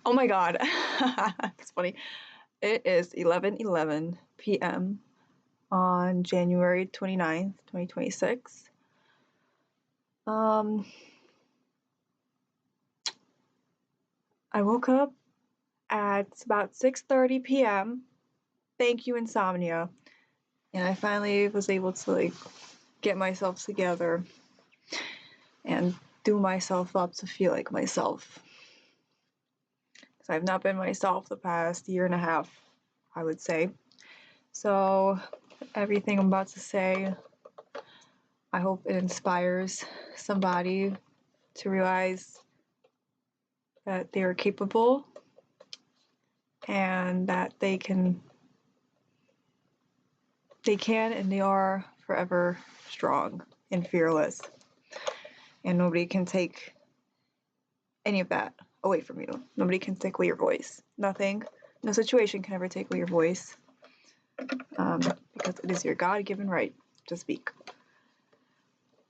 Oh my god. It's funny. It is 11:11 p.m. on January 29th, 2026. Um, I woke up at about 6:30 p.m. Thank you, insomnia. And I finally was able to get myself together and do myself up to feel like myself. So I've not been myself the past year and a half, I would say. So everything I'm about to say, I hope it inspires somebody to realize that they are capable and that they can and they are forever strong and fearless. And nobody can take any of that away from you. Nobody can take away your voice. Nothing, no situation can ever take away your voice, because it is your God-given right to speak.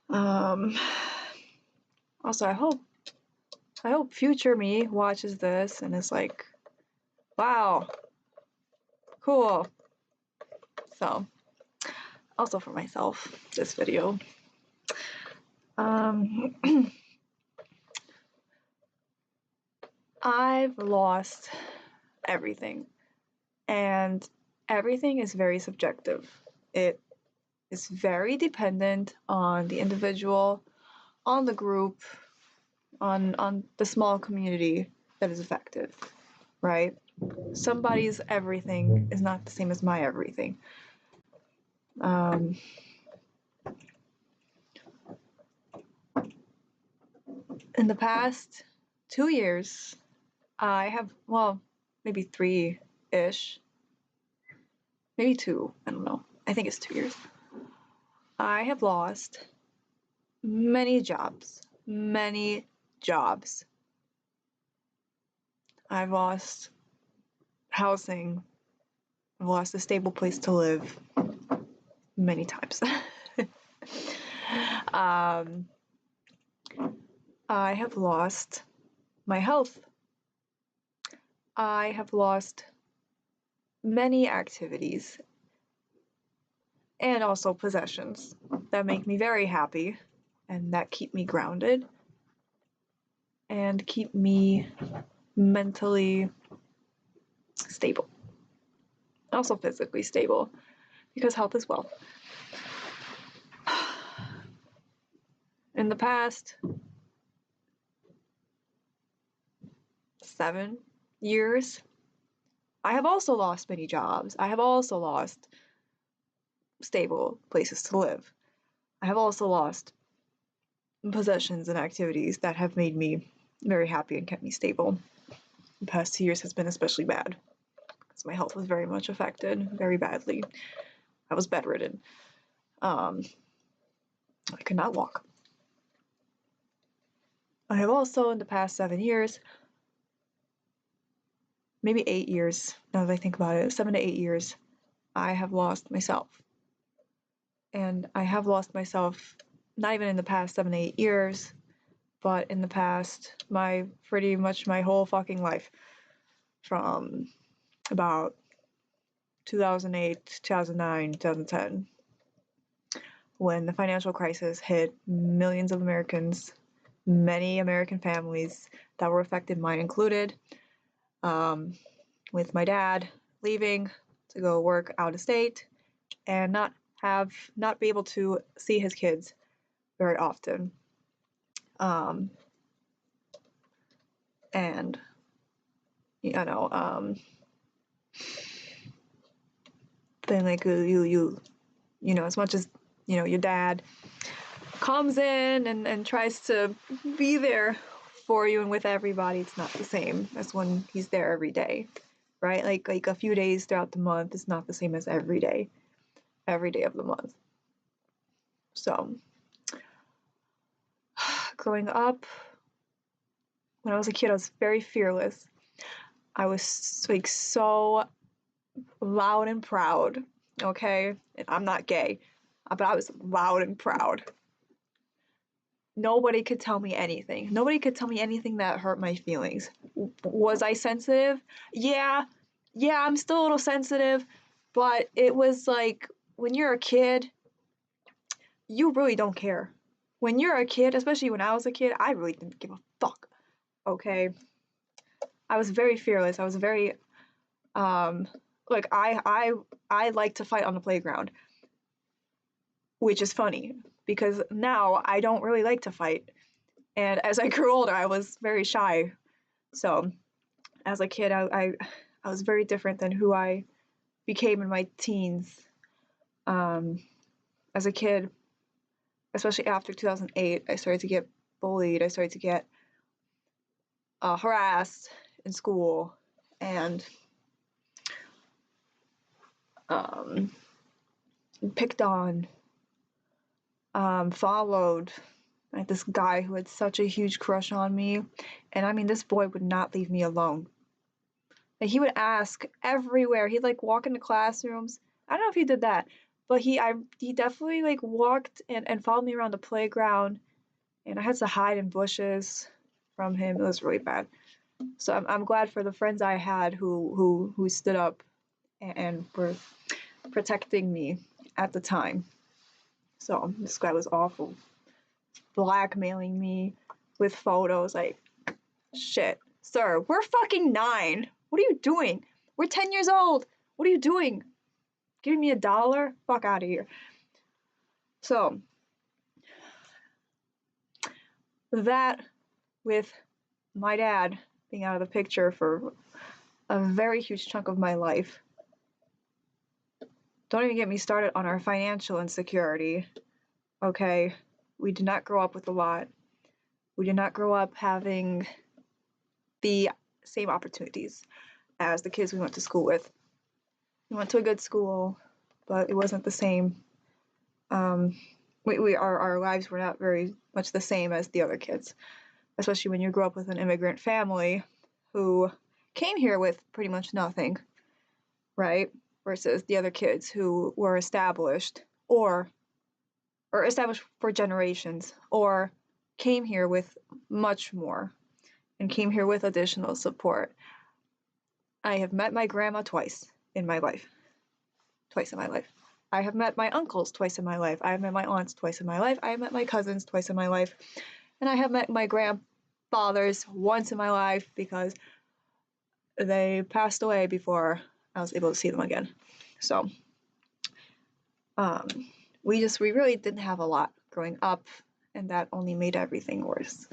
Also, I hope future me watches this and is like, wow, cool. So, also for myself, this video. I've lost everything, and everything is very subjective. It is very dependent on the individual, on the group, on the small community that is affected, right? Somebody's everything is not the same as my everything. In the past 2 years, I have, well, maybe 3-ish, maybe 2, I don't know. I think it's 2 years. I have lost many jobs. I've lost housing. I've lost a stable place to live many times. I have lost my health. I have lost many activities and also possessions that make me very happy and that keep me grounded and keep me mentally stable. Also physically stable, because health is wealth. In the past 7 years, I have also lost many jobs. I have also lost stable places to live. I have also lost possessions and activities that have made me very happy and kept me stable. The past 2 years has been especially bad because my health was very much affected, very badly. I was bedridden. I could not walk. I have also, in the past 7 years, maybe 8 years, now that I think about it, 7 to 8 years, I have lost myself. And I have lost myself not even in the past 7 to 8 years, but in the past, pretty much my whole fucking life. From about 2008, 2009, 2010, when the financial crisis hit millions of Americans, many American families that were affected, mine included, with my dad leaving to go work out of state and not be able to see his kids very often. And then like you know, as much as your dad comes in and tries to be there for you and with everybody, it's not the same as when he's there every day, right? Like a few days throughout the month is not the same as every day of the month. So growing up, when I was a kid, I was very fearless. I was like so loud and proud, okay? And I'm not gay, but I was loud and proud. Nobody could tell me anything. Nobody could tell me anything that hurt my feelings. Was I sensitive? Yeah. Yeah, I'm still a little sensitive, but it was like when you're a kid, you really don't care. When you're a kid, especially when I was a kid, I really didn't give a fuck. Okay? I was very fearless. I was very um like I like to fight on the playground, which is funny because now I don't really like to fight. And as I grew older, I was very shy. So as a kid, I was very different than who I became in my teens. Um, as a kid, especially after 2008, I started to get bullied. I started to get harassed in school and um, picked on, followed. Like this guy who had such a huge crush on me, and I mean, this boy would not leave me alone. Like he would ask everywhere. He'd like walk into classrooms. I don't know if he did that, but he definitely like walked and followed me around the playground, and I had to hide in bushes from him. It was really bad. So I'm glad for the friends I had who stood up and were protecting me at the time. So this guy was awful, blackmailing me with photos. Like, shit, sir, we're fucking 9. What are you doing? We're 10 years old. What are you doing? Giving me $1? Fuck out of here. So that with my dad being out of the picture for a very huge chunk of my life. Don't even get me started on our financial insecurity. Okay, we did not grow up with a lot. We did not grow up having the same opportunities as the kids we went to school with. We went to a good school, but it wasn't the same. Um, our lives were not very much the same as the other kids, especially when you grow up with an immigrant family who came here with pretty much nothing, right? Versus the other kids who were established or established for generations or came here with much more and came here with additional support. I have met my grandma twice in my life. Twice in my life. I have met my uncles twice in my life. I have met my aunts twice in my life. I have met my cousins twice in my life. And I have met my grandfathers once in my life because they passed away before I was able to see them again. So, um, we really didn't have a lot growing up, and that only made everything worse.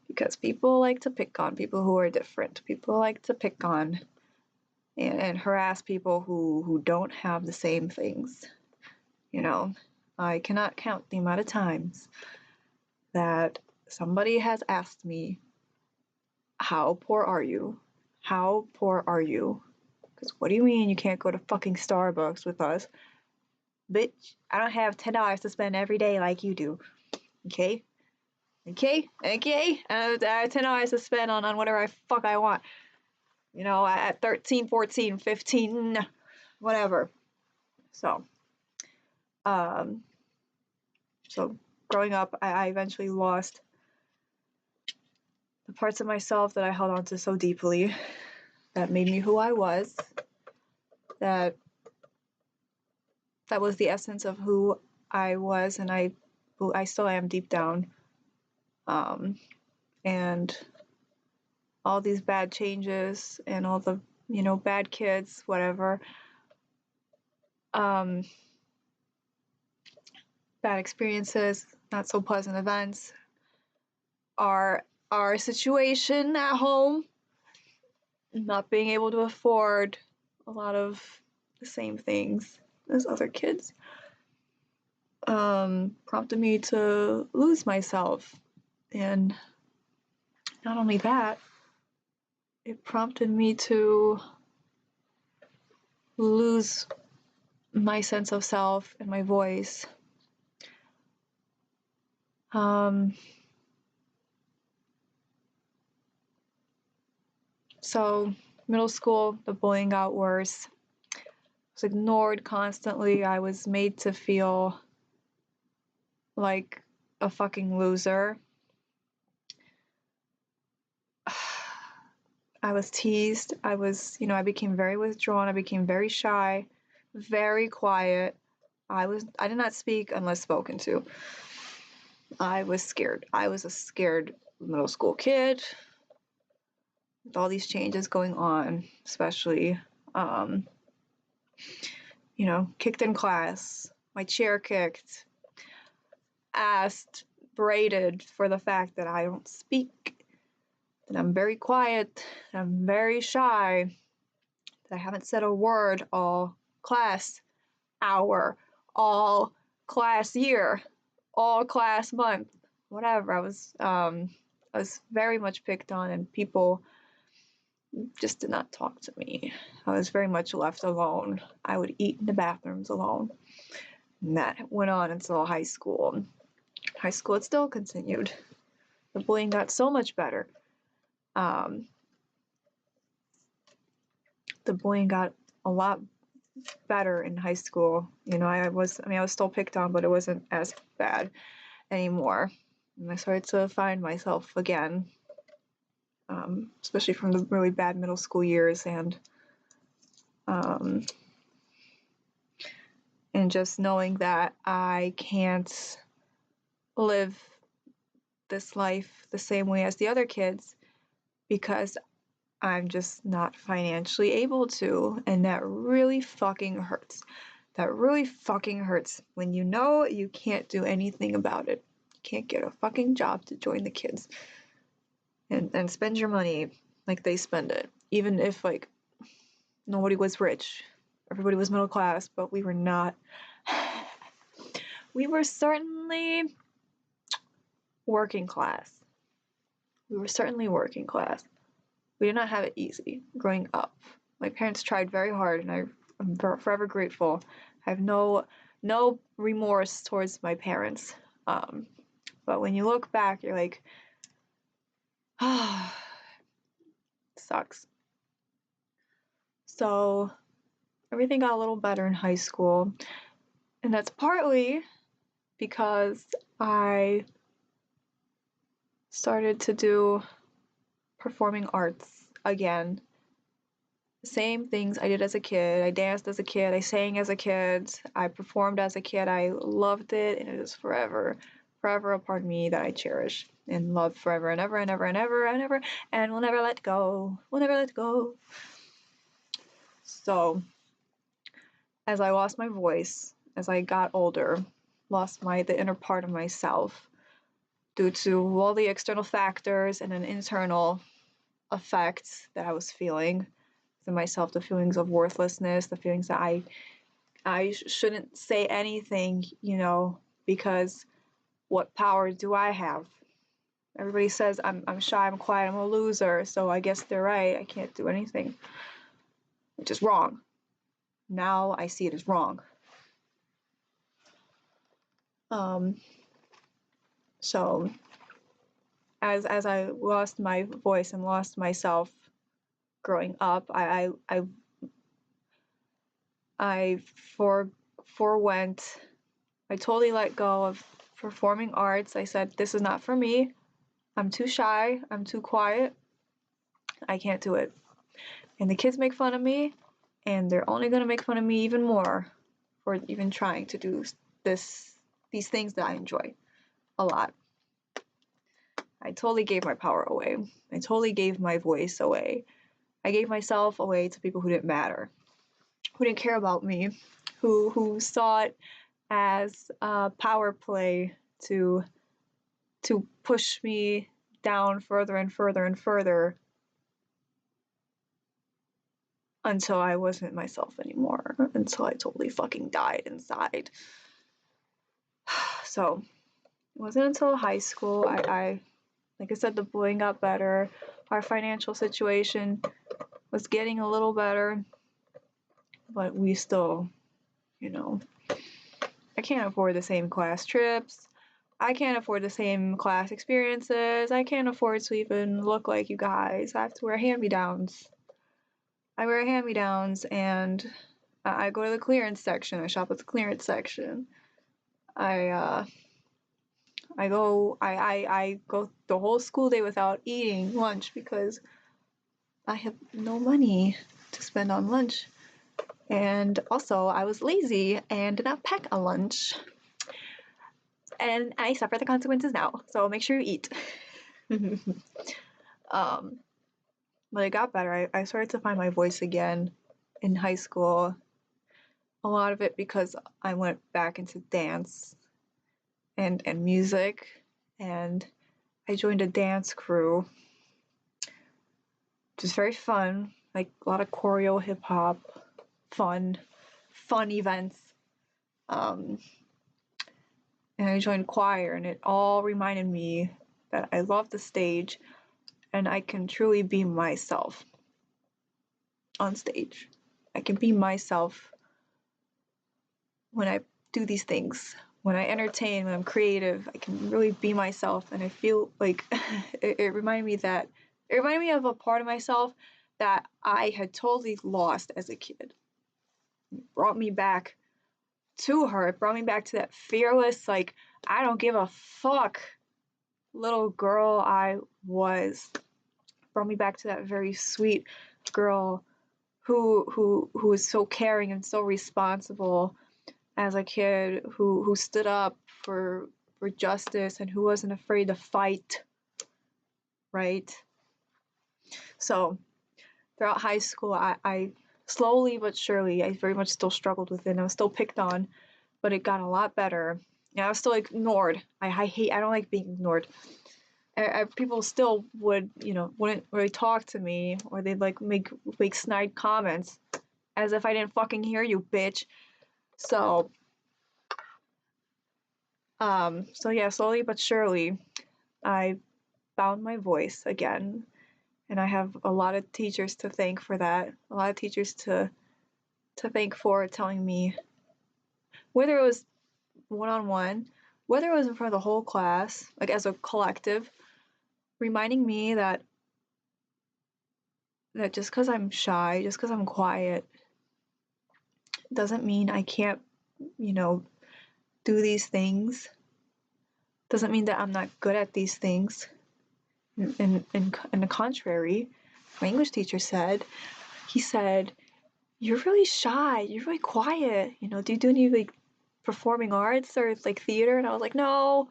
Because people like to pick on people who are different. People like to pick on and harass people who don't have the same things. You know, I cannot count the amount of times that somebody has asked me, how poor are you? How poor are you? Because what do you mean you can't go to fucking Starbucks with us? Bitch, I don't have $10 to spend every day like you do. Okay? Okay? Okay? I have $10 to spend on whatever I fuck I want. You know, at 13, 14, 15, whatever. So, um, so growing up, I eventually lost the parts of myself that I held on to so deeply that made me who I was, that was the essence of who I was and I still am deep down. And all these bad changes and all the, bad kids, whatever, um, bad experiences, not so pleasant events, our situation at home, not being able to afford a lot of the same things as other kids, prompted me to lose myself. And not only that, it prompted me to lose my sense of self and my voice. Um, so middle school, the bullying got worse. I was ignored constantly. I was made to feel like a fucking loser. I was teased. I became very withdrawn. I became very shy, very quiet. I did not speak unless spoken to. I was scared. I was a scared middle school kid with all these changes going on, especially, um, kicked in class, my chair kicked, asked, braided for the fact that I don't speak, that I'm very quiet, that I'm very shy, that I haven't said a word all class hour, all class year, all class month, whatever. I was very much picked on, and people just did not talk to me. I was very much left alone. I would eat in the bathrooms alone. And that went on until high school. High school, it still continued. The bullying got so much better. Um, the bullying got a lot better in high school. I was still picked on, but it wasn't as bad anymore. And I started to find myself again, especially from the really bad middle school years, um, and just knowing that I can't live this life the same way as the other kids because I'm just not financially able to, and that really fucking hurts. That really fucking hurts when you know you can't do anything about it. You can't get a fucking job to join the kids and spend your money like they spend it. Even if, like, nobody was rich, everybody was middle class, but we were not. We were certainly working class. We were certainly working class. We did not have it easy growing up. My parents tried very hard, and I'm forever grateful. I have no remorse towards my parents. But when you look back, you're like, ah, sucks. So everything got a little better in high school, and that's partly because I started to do performing arts again. The same things I did as a kid. I danced as a kid, I sang as a kid, I performed as a kid. I loved it, and it is forever a part of me that I cherish and love forever and ever and ever and ever and ever, and will never let go. Will never let go. So, as I lost my voice, as I got older, lost the inner part of myself due to all the external factors and an internal effect that I was feeling within myself, the feelings of worthlessness, the feelings that I shouldn't say anything, because what power do I have? Everybody says I'm shy, I'm quiet, I'm a loser, so I guess they're right. I can't do anything, which is wrong. Now I see it as wrong. So as I lost my voice and lost myself growing up, I forwent. I totally let go of performing arts. I said, this is not for me. I'm too shy. I'm too quiet. I can't do it. And the kids make fun of me, and they're only going to make fun of me even more for even trying to do these things that I enjoy a lot. I totally gave my power away. I totally gave my voice away. I gave myself away to people who didn't matter, who didn't care about me, who saw it as a power play to push me down further and further and further until I wasn't myself anymore, until I totally fucking died inside. So it wasn't until high school I like I said, the bullying got better. Our financial situation was getting a little better, but we still, I can't afford the same class trips. I can't afford the same class experiences. I can't afford to even look like you guys. I have to wear hand-me-downs. I wear hand-me-downs, and I go to the clearance section. I shop at the clearance section. I go the whole school day without eating lunch because I have no money to spend on lunch. And also, I was lazy and did not pack a lunch. And I suffer the consequences now, so make sure you eat. But it got better. I started to find my voice again in high school. A lot of it because I went back into dance and music, and I joined a dance crew, which was very fun. Like a lot of choreo, hip hop, fun events. And I joined choir, and it all reminded me that I love the stage and I can truly be myself on stage. I can be myself when I do these things. When I entertain, when I'm creative, I can really be myself, and I feel like it reminded me of a part of myself that I had totally lost as a kid. It brought me back to her. It brought me back to that fearless, like, I don't give a fuck little girl I was. It brought me back to that very sweet girl who was so caring and so responsible as a kid, who stood up for justice and who wasn't afraid to fight, right? So throughout high school, I slowly but surely, I very much still struggled with it. And I was still picked on, but it got a lot better. And I was still ignored. I don't like being ignored. People still wouldn't really talk to me, or they'd like make snide comments as if I didn't fucking hear you, bitch. So yeah, slowly but surely, I found my voice again, and I have a lot of teachers to thank for that. A lot of teachers to thank for telling me, whether it was one-on-one, whether it was in front of the whole class, like as a collective, reminding me that just because I'm shy, just because I'm quiet, doesn't mean I can't, do these things. Doesn't mean that I'm not good at these things. In the contrary, my English teacher said, you're really shy, you're really quiet. Do you do any like performing arts or like theater? And I was like, no.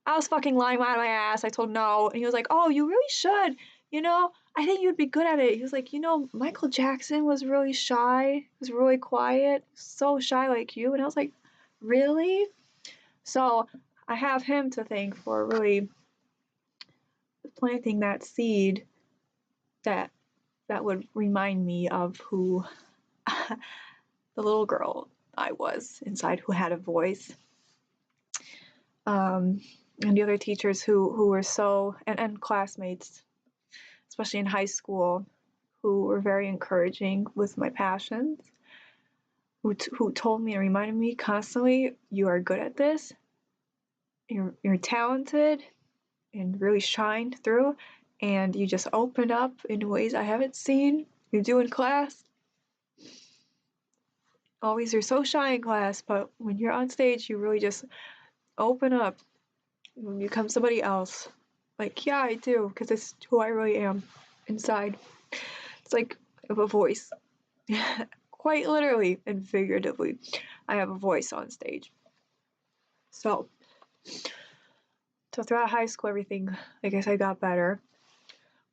I was fucking lying out of my ass. I told no. And he was like, oh, you really should. I think you'd be good at it. He was like, Michael Jackson was really shy, was really quiet, so shy like you. And I was like, really? So I have him to thank for really planting that seed that would remind me of who the little girl I was inside, who had a voice. And the other teachers who were and classmates, especially in high school, who were very encouraging with my passions, who told me and reminded me constantly, you are good at this, you're talented, and really shine through, and you just open up in ways I haven't seen you do in class. Always you're so shy in class, but when you're on stage, you really just open up and become somebody else. Like, yeah, I do, because it's who I really am inside. It's like I have a voice. Quite literally and figuratively, I have a voice on stage. So throughout high school, everything, I guess, I got better.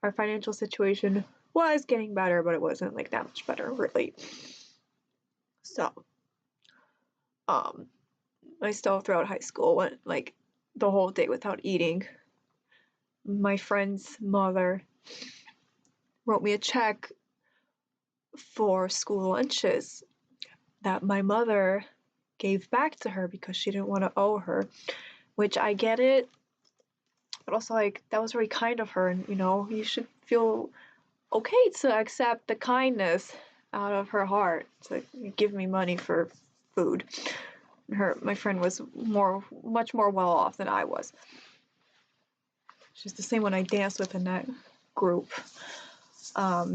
Our financial situation was getting better, but it wasn't like that much better, really. So, I still throughout high school went like the whole day without eating. My friend's mother wrote me a check for school lunches that my mother gave back to her because she didn't want to owe her, which I get it, but also like that was very kind of her, and you should feel okay to accept the kindness out of her heart to give me money for food. My friend was much more well off than I was. She's the same one I danced with in that group, that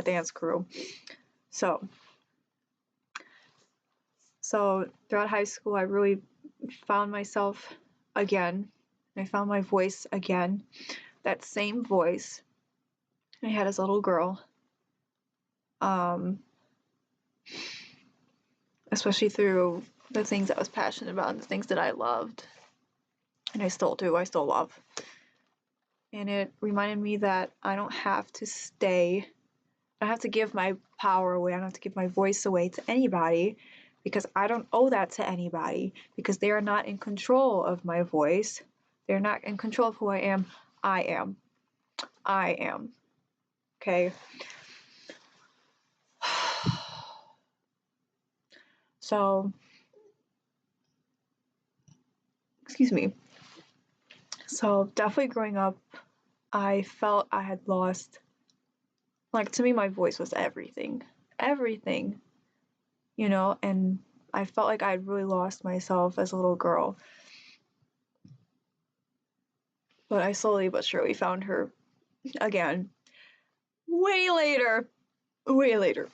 dance crew. So throughout high school, I really found myself again. I found my voice again. That same voice I had as a little girl. Um, Especially through the things I was passionate about and the things that I loved. And I still do, I still love. And it reminded me that I don't have to stay, I don't have to give my power away, I don't have to give my voice away to anybody because I don't owe that to anybody because they are not in control of my voice. They're not in control of who I am. I am. I am. Okay. So, excuse me. So, definitely growing up, I felt I had lost, like, to me, my voice was everything. Everything, and I felt like I'd really lost myself as a little girl. But I slowly but surely found her again. Way later. Way later.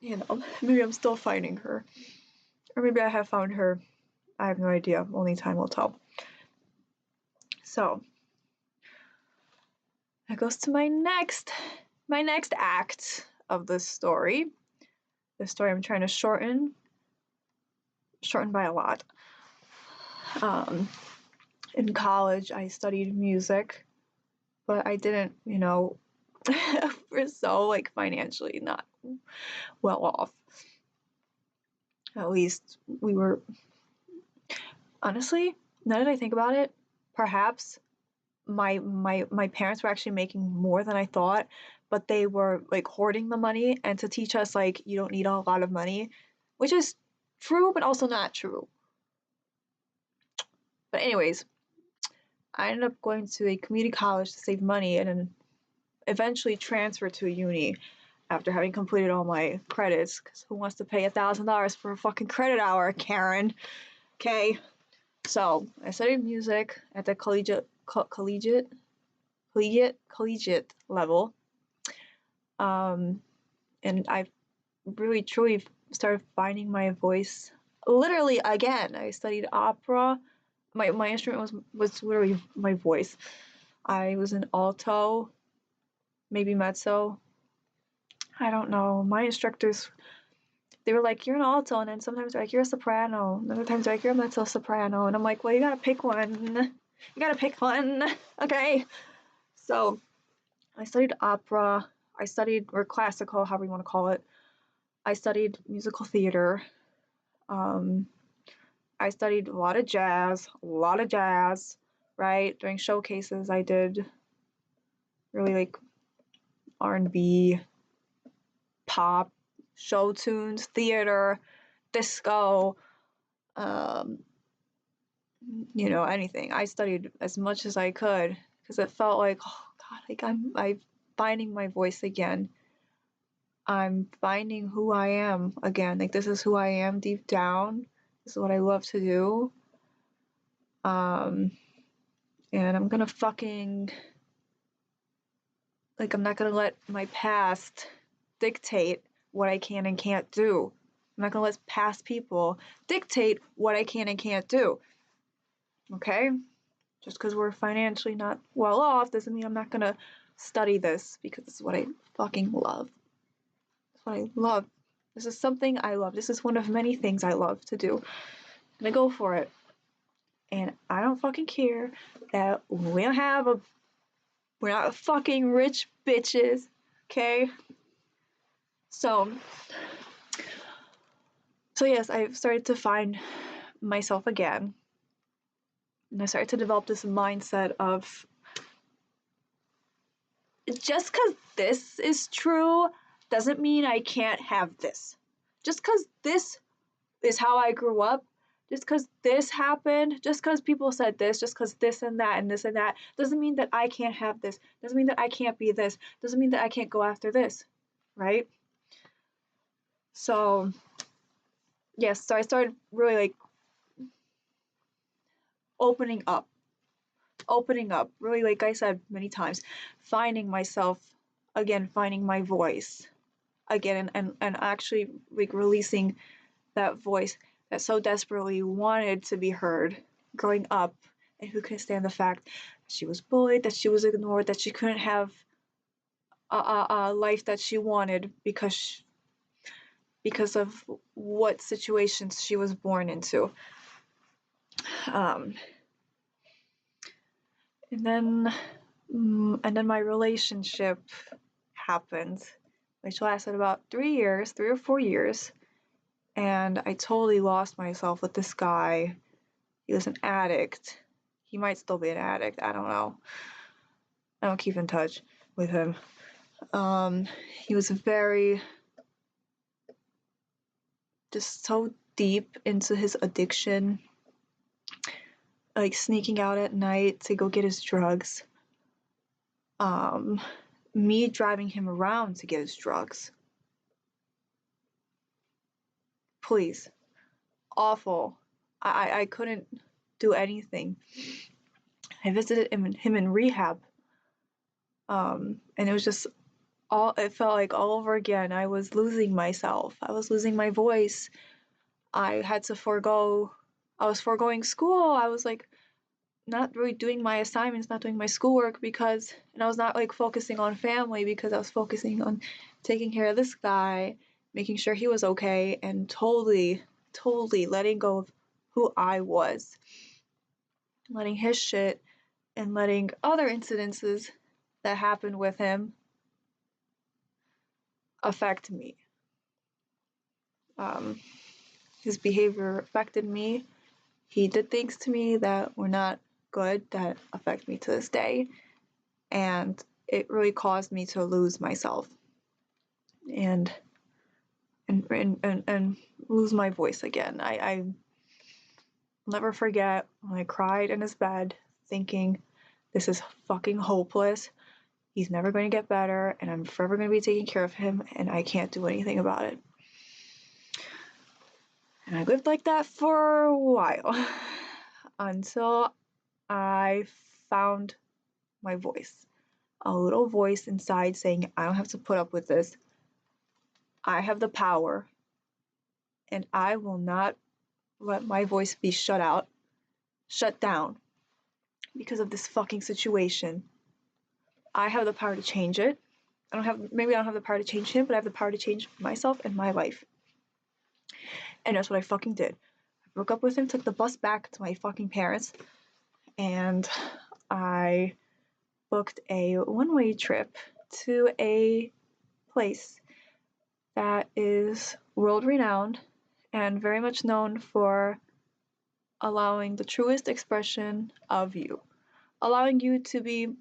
Maybe I'm still finding her. Or maybe I have found her. I have no idea. Only time will tell. So, that goes to my next act of this story. The story I'm trying to shorten by a lot. In college, I studied music, but I didn't, we're so like financially not well off. At least we were, honestly, now that I think about it, perhaps my parents were actually making more than I thought, but they were like hoarding the money and to teach us like you don't need a lot of money, which is true but also not true. But anyways, I ended up going to a community college to save money and then eventually transferred to a uni after having completed all my credits. Because who wants to pay $1,000 for a fucking credit hour, Karen? Okay. So I studied music at the collegiate level, and I really truly started finding my voice. Literally again, I studied opera. My instrument was literally my voice. I was an alto, maybe mezzo. I don't know. My instructors, they were like, "You're an alto," and then sometimes they're like, "You're a soprano." And other times they're like, "You're a mezzo soprano," and I'm like, "Well, you gotta pick one. You gotta pick one, okay?" So I studied opera. I studied, or classical, however you want to call it. I studied musical theater. Um, I studied a lot of jazz, right? During showcases, I did really like R&B, pop, show tunes, theater, disco, um, anything. I studied as much as I could because it felt like, oh God, like I'm finding my voice again. I'm finding who I am again. Like this is who I am deep down. This is what I love to do. Um, and I'm gonna fucking like I'm not gonna let my past dictate what I can and can't do. I'm not gonna let past people dictate what I can and can't do. Okay? Just because we're financially not well off doesn't mean I'm not gonna study this because this is what I fucking love. It's what I love. This is something I love. This is one of many things I love to do. I'm gonna go for it. And I don't fucking care that we're not fucking rich bitches. Okay? So yes, I've started to find myself again. And I started to develop this mindset of just because this is true doesn't mean I can't have this. Just because this is how I grew up, just because this happened, just because people said this, just because this and that and this and that, doesn't mean that I can't have this. Doesn't mean that I can't be this. Doesn't mean that I can't go after this, right? So, yes, so I started really like opening up really, like I said many times, finding myself again, finding my voice again, and actually like releasing that voice that so desperately wanted to be heard growing up, and who couldn't stand the fact that she was bullied, that she was ignored, that she couldn't have a life that she wanted because of what situations she was born into. Um, and then my relationship happened, which lasted about 3 years, 3 or 4 years, and I totally lost myself with this guy. He was an addict. He might still be an addict. I don't know. I don't keep in touch with him. He was very, just so deep into his addiction, like sneaking out at night to go get his drugs. Me driving him around to get his drugs. Please. Awful. I couldn't do anything. I visited him in rehab. And it was just it felt like all over again. I was losing myself. I was losing my voice. I was foregoing school. I was like not really doing my assignments, not doing my schoolwork and I was not like focusing on family because I was focusing on taking care of this guy, making sure he was okay, and totally, totally letting go of who I was, letting his shit and letting other incidences that happened with him affect me. Um, his behavior affected me. He did things to me that were not good, that affect me to this day. And it really caused me to lose myself and and lose my voice again. I never forget when I cried in his bed thinking, this is fucking hopeless. He's never going to get better, and I'm forever going to be taking care of him, and I can't do anything about it. And I lived like that for a while until I found my voice. A little voice inside saying, I don't have to put up with this. I have the power, and I will not let my voice be shut down because of this fucking situation. I have the power to change it. Maybe I don't have the power to change him, but I have the power to change myself and my life. And that's what I fucking did. I broke up with him, took the bus back to my fucking parents, and I booked a one-way trip to a place that is world-renowned and very much known for allowing the truest expression of you, allowing you to be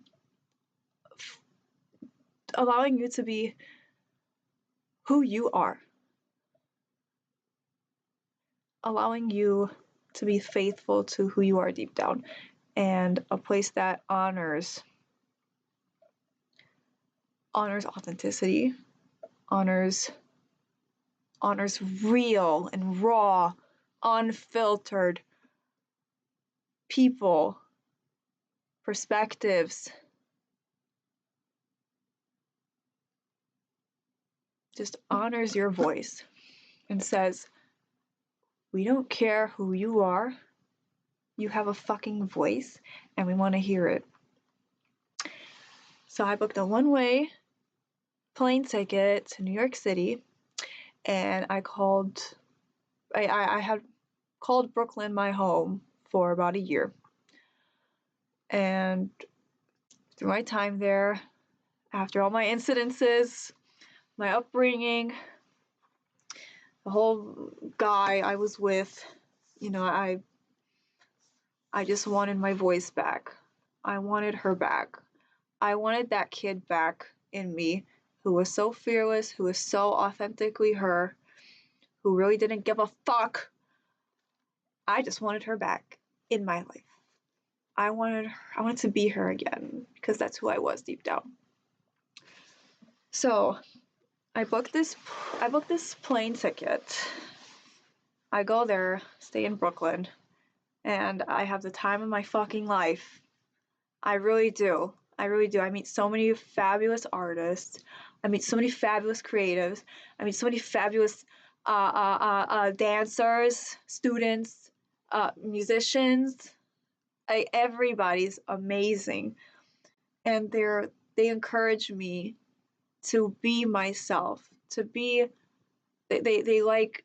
who you are, allowing you to be faithful to who you are deep down, and a place that honors authenticity, honors real and raw, unfiltered people, perspectives. Just honors your voice and says, we don't care who you are. You have a fucking voice and we want to hear it. So I booked a one-way plane ticket to New York City, and I had called Brooklyn my home for about a year. And through my time there, after all my incidences, my upbringing, the whole guy I was with, I just wanted my voice back. I wanted her back. I wanted that kid back in me who was so fearless, who was so authentically her, who really didn't give a fuck. I just wanted her back in my life. I wanted to be her again because that's who I was deep down. So I booked this plane ticket. I go there, stay in Brooklyn, and I have the time of my fucking life. I really do. I really do. I meet so many fabulous artists. I meet so many fabulous creatives. I meet so many fabulous dancers, students, musicians. Everybody's amazing, and they encourage me to be myself, to be, they like,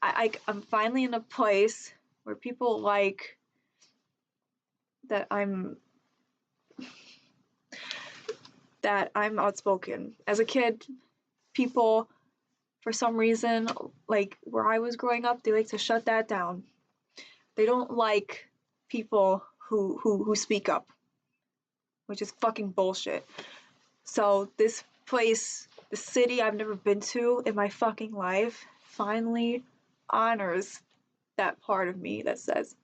I'm finally in a place where people like that I'm outspoken. As a kid, people, for some reason, like where I was growing up, they like to shut that down. They don't like people who speak up, which is fucking bullshit. So this place, the city I've never been to in my fucking life, finally honors that part of me that says,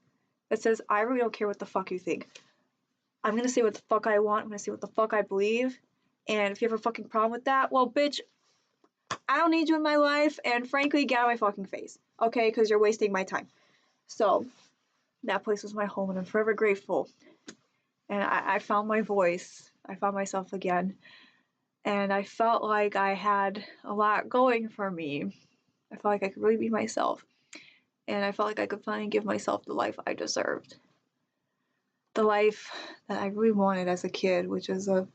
I really don't care what the fuck you think. I'm gonna say what the fuck I want. I'm gonna say what the fuck I believe. And if you have a fucking problem with that, well, bitch, I don't need you in my life. And frankly, get out of my fucking face, okay? Because you're wasting my time. So that place was my home, and I'm forever grateful. And I found my voice. I found myself again. And I felt like I had a lot going for me. I felt like I could really be myself. And I felt like I could finally give myself the life I deserved. The life that I really wanted as a kid, which is a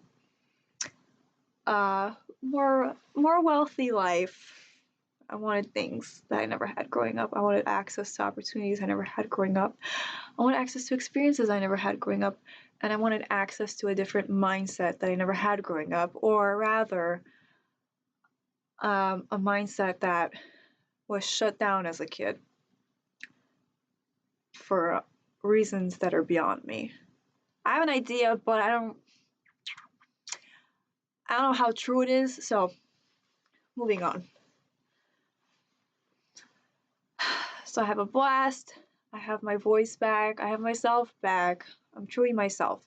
more wealthy life. I wanted things that I never had growing up. I wanted access to opportunities I never had growing up. I wanted access to experiences I never had growing up. And I wanted access to a different mindset that I never had growing up, or rather, a mindset that was shut down as a kid for reasons that are beyond me. I have an idea, but I don't know how true it is, so moving on. So I have a blast, I have my voice back, I have myself back. I'm truly myself.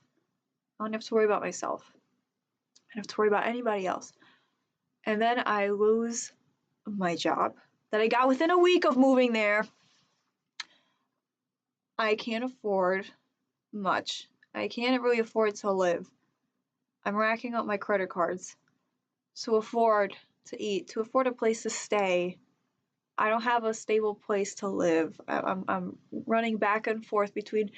I don't have to worry about myself. I don't have to worry about anybody else. And then I lose my job that I got within a week of moving there. I can't afford much. I can't really afford to live. I'm racking up my credit cards to afford to eat, to afford a place to stay. I don't have a stable place to live. I'm running back and forth between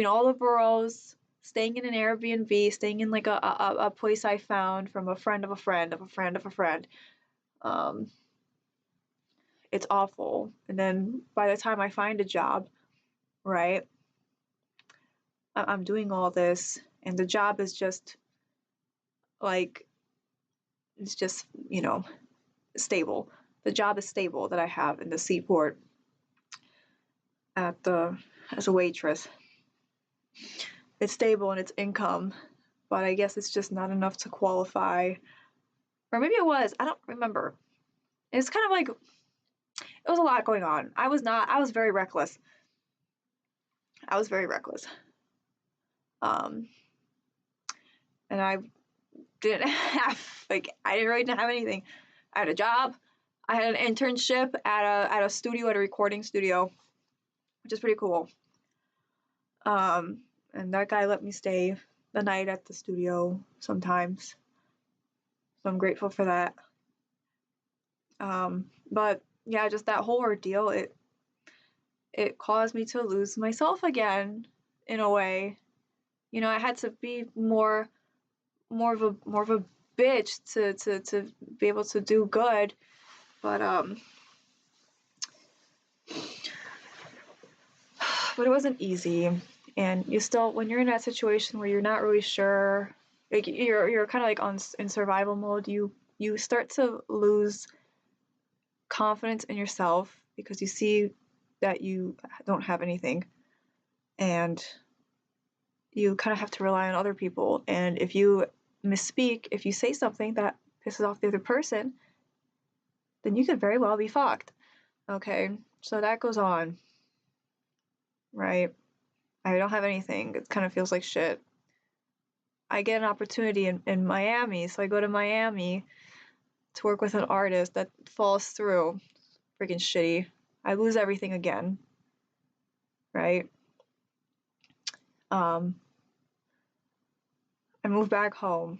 all the boroughs, staying in an Airbnb, staying in like a place I found from a friend of a friend of a friend of a friend. It's awful. And then by the time I find a job, right, I'm doing all this, and the job is just like, it's just, stable. The job is stable that I have in the seaport as a waitress. It's stable in its income, but I guess it's just not enough to qualify. Or maybe it was. I don't remember. It's kind of like, it was a lot going on. I was very reckless. I was very reckless. And I didn't have, like, I didn't really have anything. I had a job. I had an internship at a studio, at a recording studio, which is pretty cool. And that guy let me stay the night at the studio sometimes. So I'm grateful for that. But yeah, just that whole ordeal, it caused me to lose myself again, in a way. I had to be more of a bitch to be able to do good. But but it wasn't easy. And you still, when you're in that situation where you're not really sure, like you're kind of like in survival mode, you start to lose confidence in yourself because you see that you don't have anything, and you kind of have to rely on other people. And if you misspeak, if you say something that pisses off the other person, then you could very well be fucked. Okay, so that goes on, right? I don't have anything. It kind of feels like shit. I get an opportunity in Miami, so I go to Miami to work with an artist that falls through. Freaking shitty. I lose everything again, right? I move back home.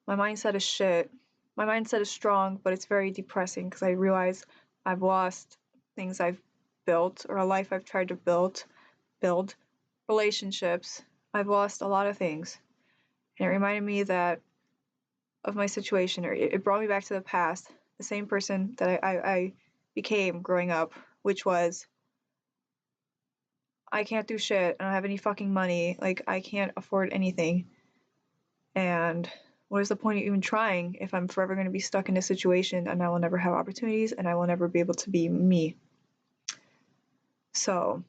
My mindset is shit. My mindset is strong, but it's very depressing because I realize I've lost things I've built, or a life I've tried to build, relationships. I've lost a lot of things. And it reminded me that of my situation, or it brought me back to the past, the same person that I became growing up, which was, I can't do shit, I don't have any fucking money, like, I can't afford anything, and what is the point of even trying if I'm forever going to be stuck in a situation and I will never have opportunities and I will never be able to be me? So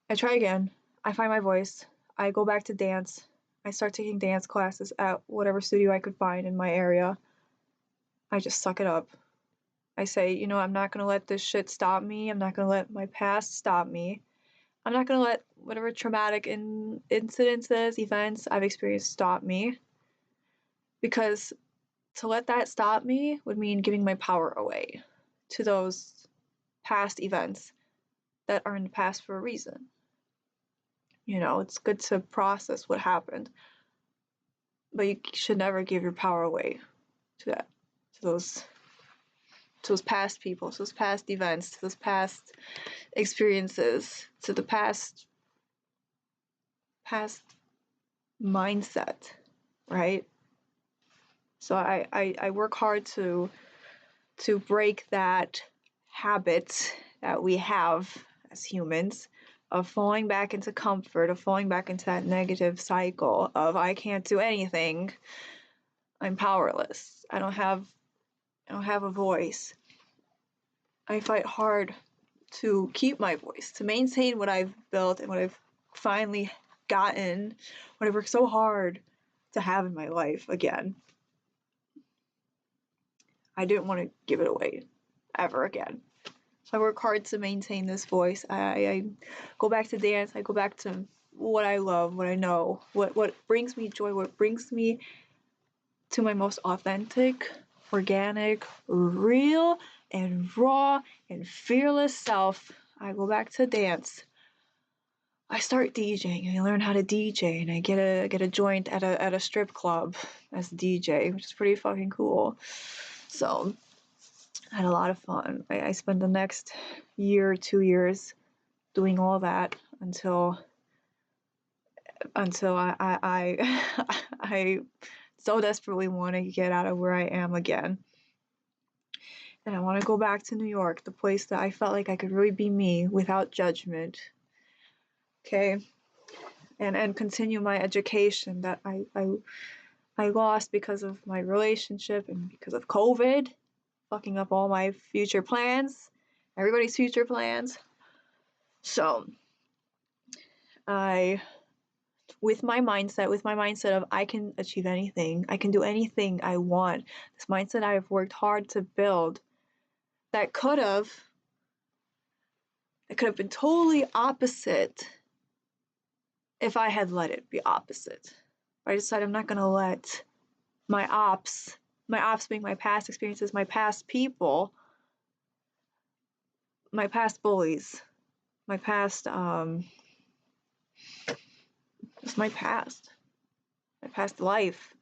I try again. I find my voice. I go back to dance. I start taking dance classes at whatever studio I could find in my area. I just suck it up. I say, you know, I'm not gonna let this shit stop me. I'm not gonna let my past stop me. I'm not gonna let whatever traumatic incidences, events I've experienced stop me. Because to let that stop me would mean giving my power away to those past events that are in the past for a reason. You know, it's good to process what happened, but you should never give your power away to that, to those past people, to those past events, to those past experiences, to the past mindset, right? So I work hard to break that habit that we have as humans of falling back into comfort, of falling back into that negative cycle of I can't do anything, I'm powerless, I don't have a voice. I fight hard to keep my voice, to maintain what I've built and what I've finally gotten, what I've worked so hard to have in my life again. I didn't want to give it away ever again. So I work hard to maintain this voice. I go back to dance. I go back to what I love, what I know, what brings me joy, what brings me to my most authentic, organic, real, and raw and fearless self. I go back to dance. I start DJing and I learn how to DJ, and I get a joint at a strip club as a DJ, which is pretty fucking cool. So I had a lot of fun. I spent the next year, 2 years doing all that until I so desperately want to get out of where I am again. And I want to go back to New York, the place that I felt like I could really be me without judgment. Okay? And continue my education that I lost because of my relationship and because of COVID, fucking up all my future plans, everybody's future plans. So with my mindset of I can achieve anything, I can do anything I want, this mindset I have worked hard to build, that could have been totally opposite if I had let it be opposite. I decided I'm not gonna let my ops being my past experiences, my past people, my past bullies, my past just my past life,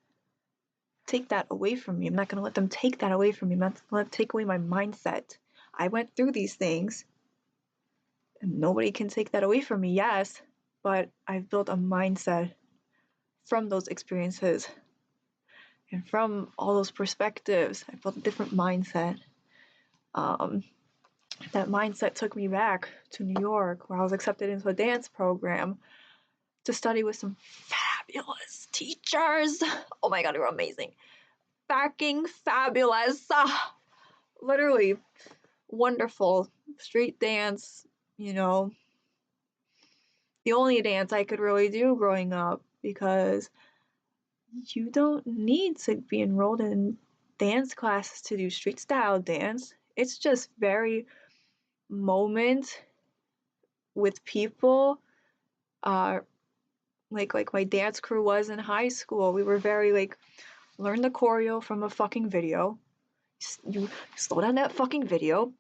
take that away from me. I'm not gonna let them take that away from me. I'm not gonna let them take away my mindset. I went through these things, and nobody can take that away from me, yes, but I've built a mindset from those experiences and from all those perspectives. I built a different mindset. That mindset took me back to New York, where I was accepted into a dance program to study with some fabulous teachers. Oh my god, they were amazing. Fucking fabulous. Literally wonderful. Street dance, you know, the only dance I could really do growing up, because you don't need to be enrolled in dance classes to do street style dance. It's just very moment with people. Like my dance crew was in high school. We were very like, learn the choreo from a fucking video. You slow down that fucking video.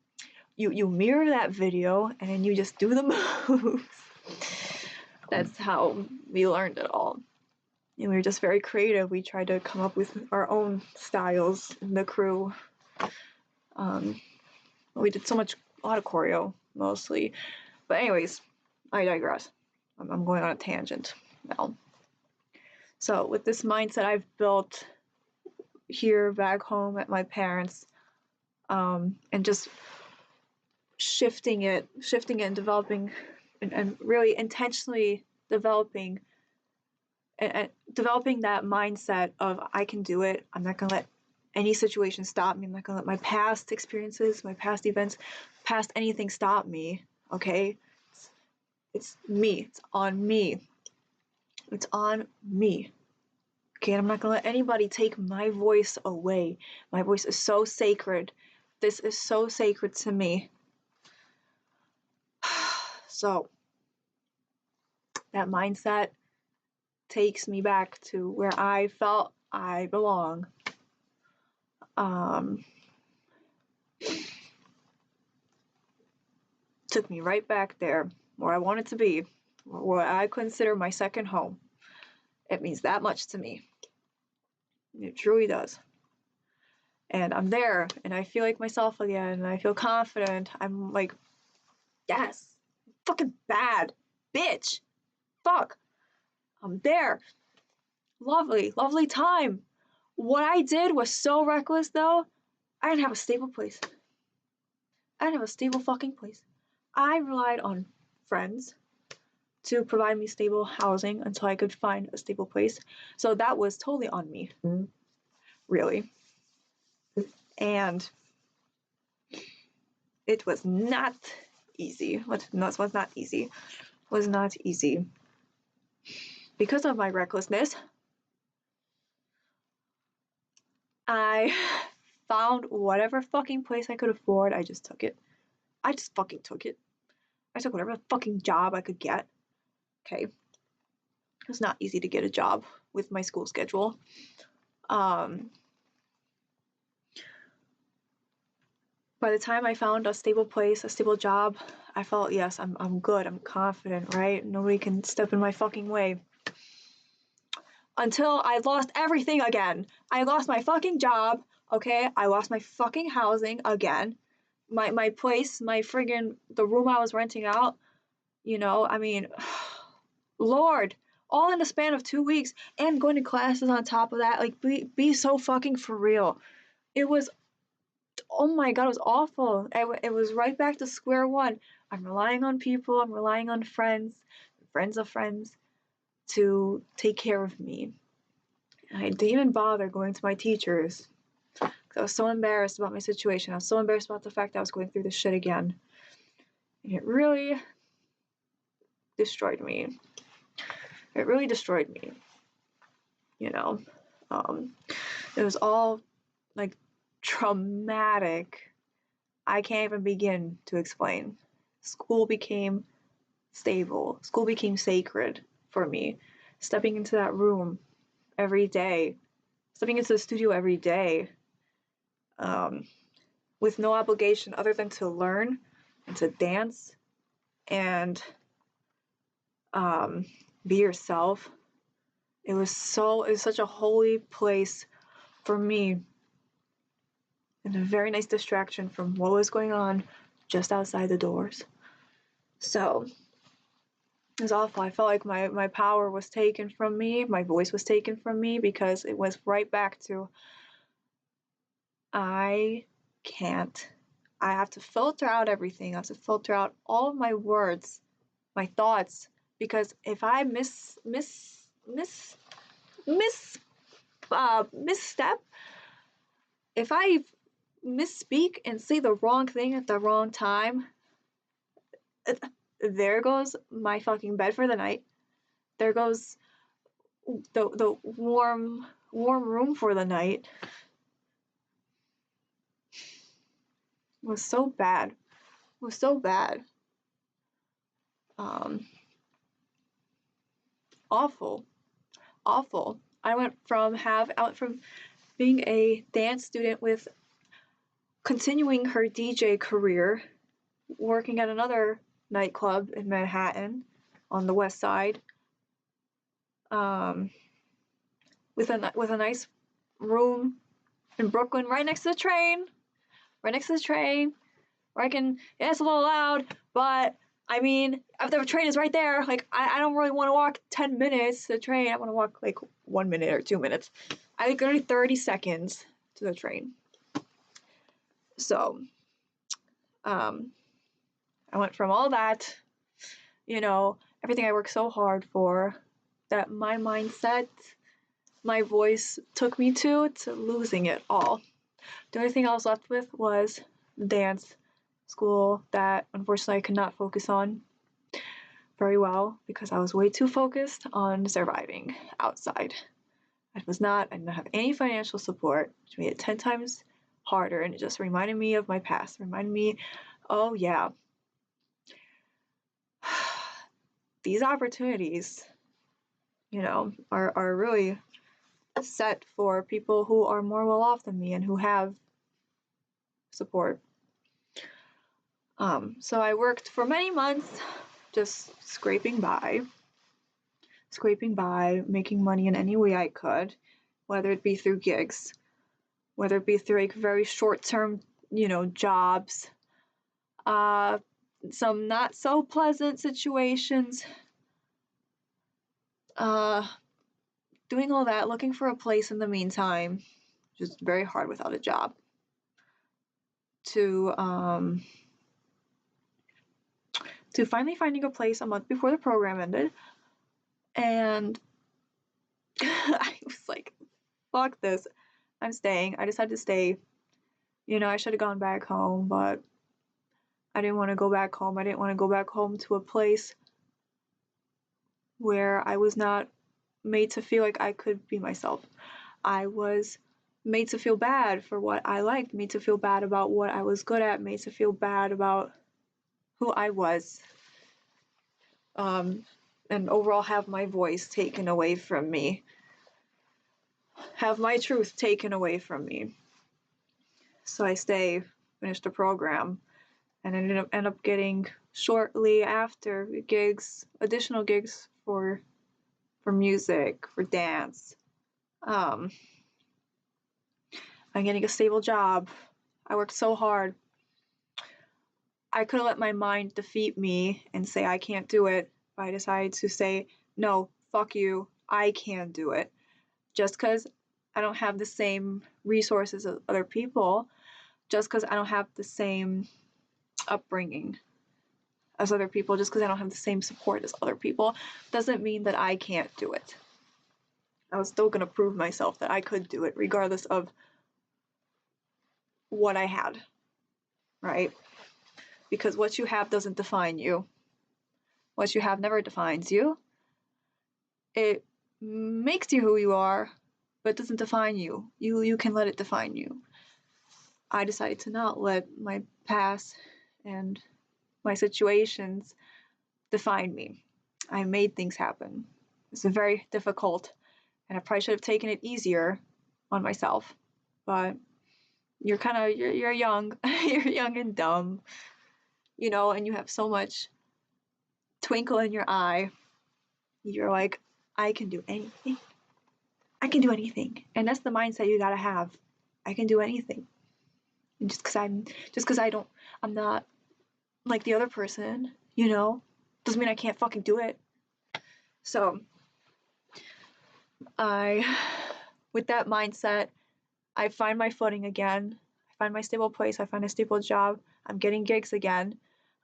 You mirror that video, and then you just do the moves. That's how we learned it all. And we were just very creative. We tried to come up with our own styles in the crew. We did a lot of choreo, mostly. But anyways, I digress. I'm going on a tangent now. So with this mindset I've built here back home at my parents, and just shifting it and developing and really intentionally developing and developing that mindset of I can do it. I'm not gonna let any situation stop me. I'm not gonna let my past experiences, my past events, past anything stop me. Okay, it's me. It's on me. It's on me. Okay, and I'm not gonna let anybody take my voice away. My voice is so sacred. This is so sacred to me. So that mindset takes me back to where I felt I belong. Took me right back there where I wanted to be, where I consider my second home. It means that much to me. It truly does. And I'm there, and I feel like myself again, and I feel confident. I'm like, yes, fucking bad, bitch, fuck. I'm there. Lovely, lovely time. What I did was so reckless, though. I didn't have a stable place. I didn't have a stable fucking place. I relied on friends to provide me stable housing until I could find a stable place. So that was totally on me, really. And it was not easy. What was not easy? Was not easy. Because of my recklessness, I found whatever fucking place I could afford. I just took it. I just fucking took it. I took whatever fucking job I could get. Okay. It was not easy to get a job with my school schedule. By the time I found a stable place, a stable job, I felt, yes, I'm good, I'm confident, right? Nobody can step in my fucking way. Until I lost everything again. I lost my fucking job, okay? I lost my fucking housing again. My place, the room I was renting out, I mean, Lord, all in the span of 2 weeks, and going to classes on top of that, like, be so fucking for real. It was, oh my god, it was awful. It was right back to square one. I'm relying on people, I'm relying on friends of friends to take care of me. I didn't even bother going to my teachers. I was so embarrassed about my situation. I was so embarrassed about the fact that I was going through this shit again. And it really destroyed me. It really destroyed me. It was all like traumatic. I can't even begin to explain. School became stable. School became sacred for me. Stepping into that room every day, stepping into the studio every day, with no obligation other than to learn and to dance and be yourself. It was such a holy place for me, and a very nice distraction from what was going on just outside the doors. So it was awful. I felt like my power was taken from me, my voice was taken from me, because it was right back to I can't. I have to filter out everything. I have to filter out all of my words, my thoughts, because if I misstep, if I misspeak and say the wrong thing at the wrong time, there goes my fucking bed for the night. There goes the warm room for the night. It was so bad. It was so bad. Awful. Awful. I went from being a dance student with continuing her DJ career, working at another nightclub in Manhattan on the west side, with a nice room in Brooklyn right next to the train, where I can, yeah, it's a little loud, but I mean, if the train is right there, like I don't really want to walk 10 minutes to the train. I want to walk like 1 minute or 2 minutes. I go 30 seconds to the train. So, um, I went from all that, everything I worked so hard for, that my mindset, my voice took me to losing it all. The only thing I was left with was dance school that unfortunately I could not focus on very well because I was way too focused on surviving outside. I didn't have any financial support, which made it 10 times harder, and it just reminded me of my past. Reminded me, oh yeah, these opportunities, are really set for people who are more well off than me and who have support. So I worked for many months just scraping by, making money in any way I could, whether it be through gigs, whether it be through like very short-term, jobs, some not so pleasant situations, uh, doing all that, looking for a place in the meantime, just very hard without a job, to finally finding a place a month before the program ended, and I was like, fuck this, I'm staying. I decided to stay. I should have gone back home, but I didn't want to go back home. I didn't want to go back home to a place where I was not made to feel like I could be myself. I was made to feel bad for what I liked, made to feel bad about what I was good at, made to feel bad about who I was, and overall have my voice taken away from me, have my truth taken away from me. So I stay, finish the program, and end up getting shortly after additional gigs for music, for dance. I'm getting a stable job. I worked so hard. I could have let my mind defeat me and say I can't do it, but I decided to say, no, fuck you, I can do it. Just because I don't have the same resources as other people, just because I don't have the same upbringing as other people, just because I don't have the same support as other people, doesn't mean that I can't do it. I was still going to prove myself that I could do it, regardless of what I had, right? Because what you have doesn't define you. What you have never defines you. It makes you who you are, but it doesn't define you. You can let it define you. I decided to not let my past and my situations define me. I made things happen. It's very difficult, and I probably should have taken it easier on myself. But you're young, you're young and dumb, and you have so much twinkle in your eye. You're like, I can do anything. I can do anything, and that's the mindset you gotta have. I can do anything, and I'm not like the other person, doesn't mean I can't fucking do it. So I, with that mindset, I find my footing again. I find my stable place. I find a stable job. I'm getting gigs again.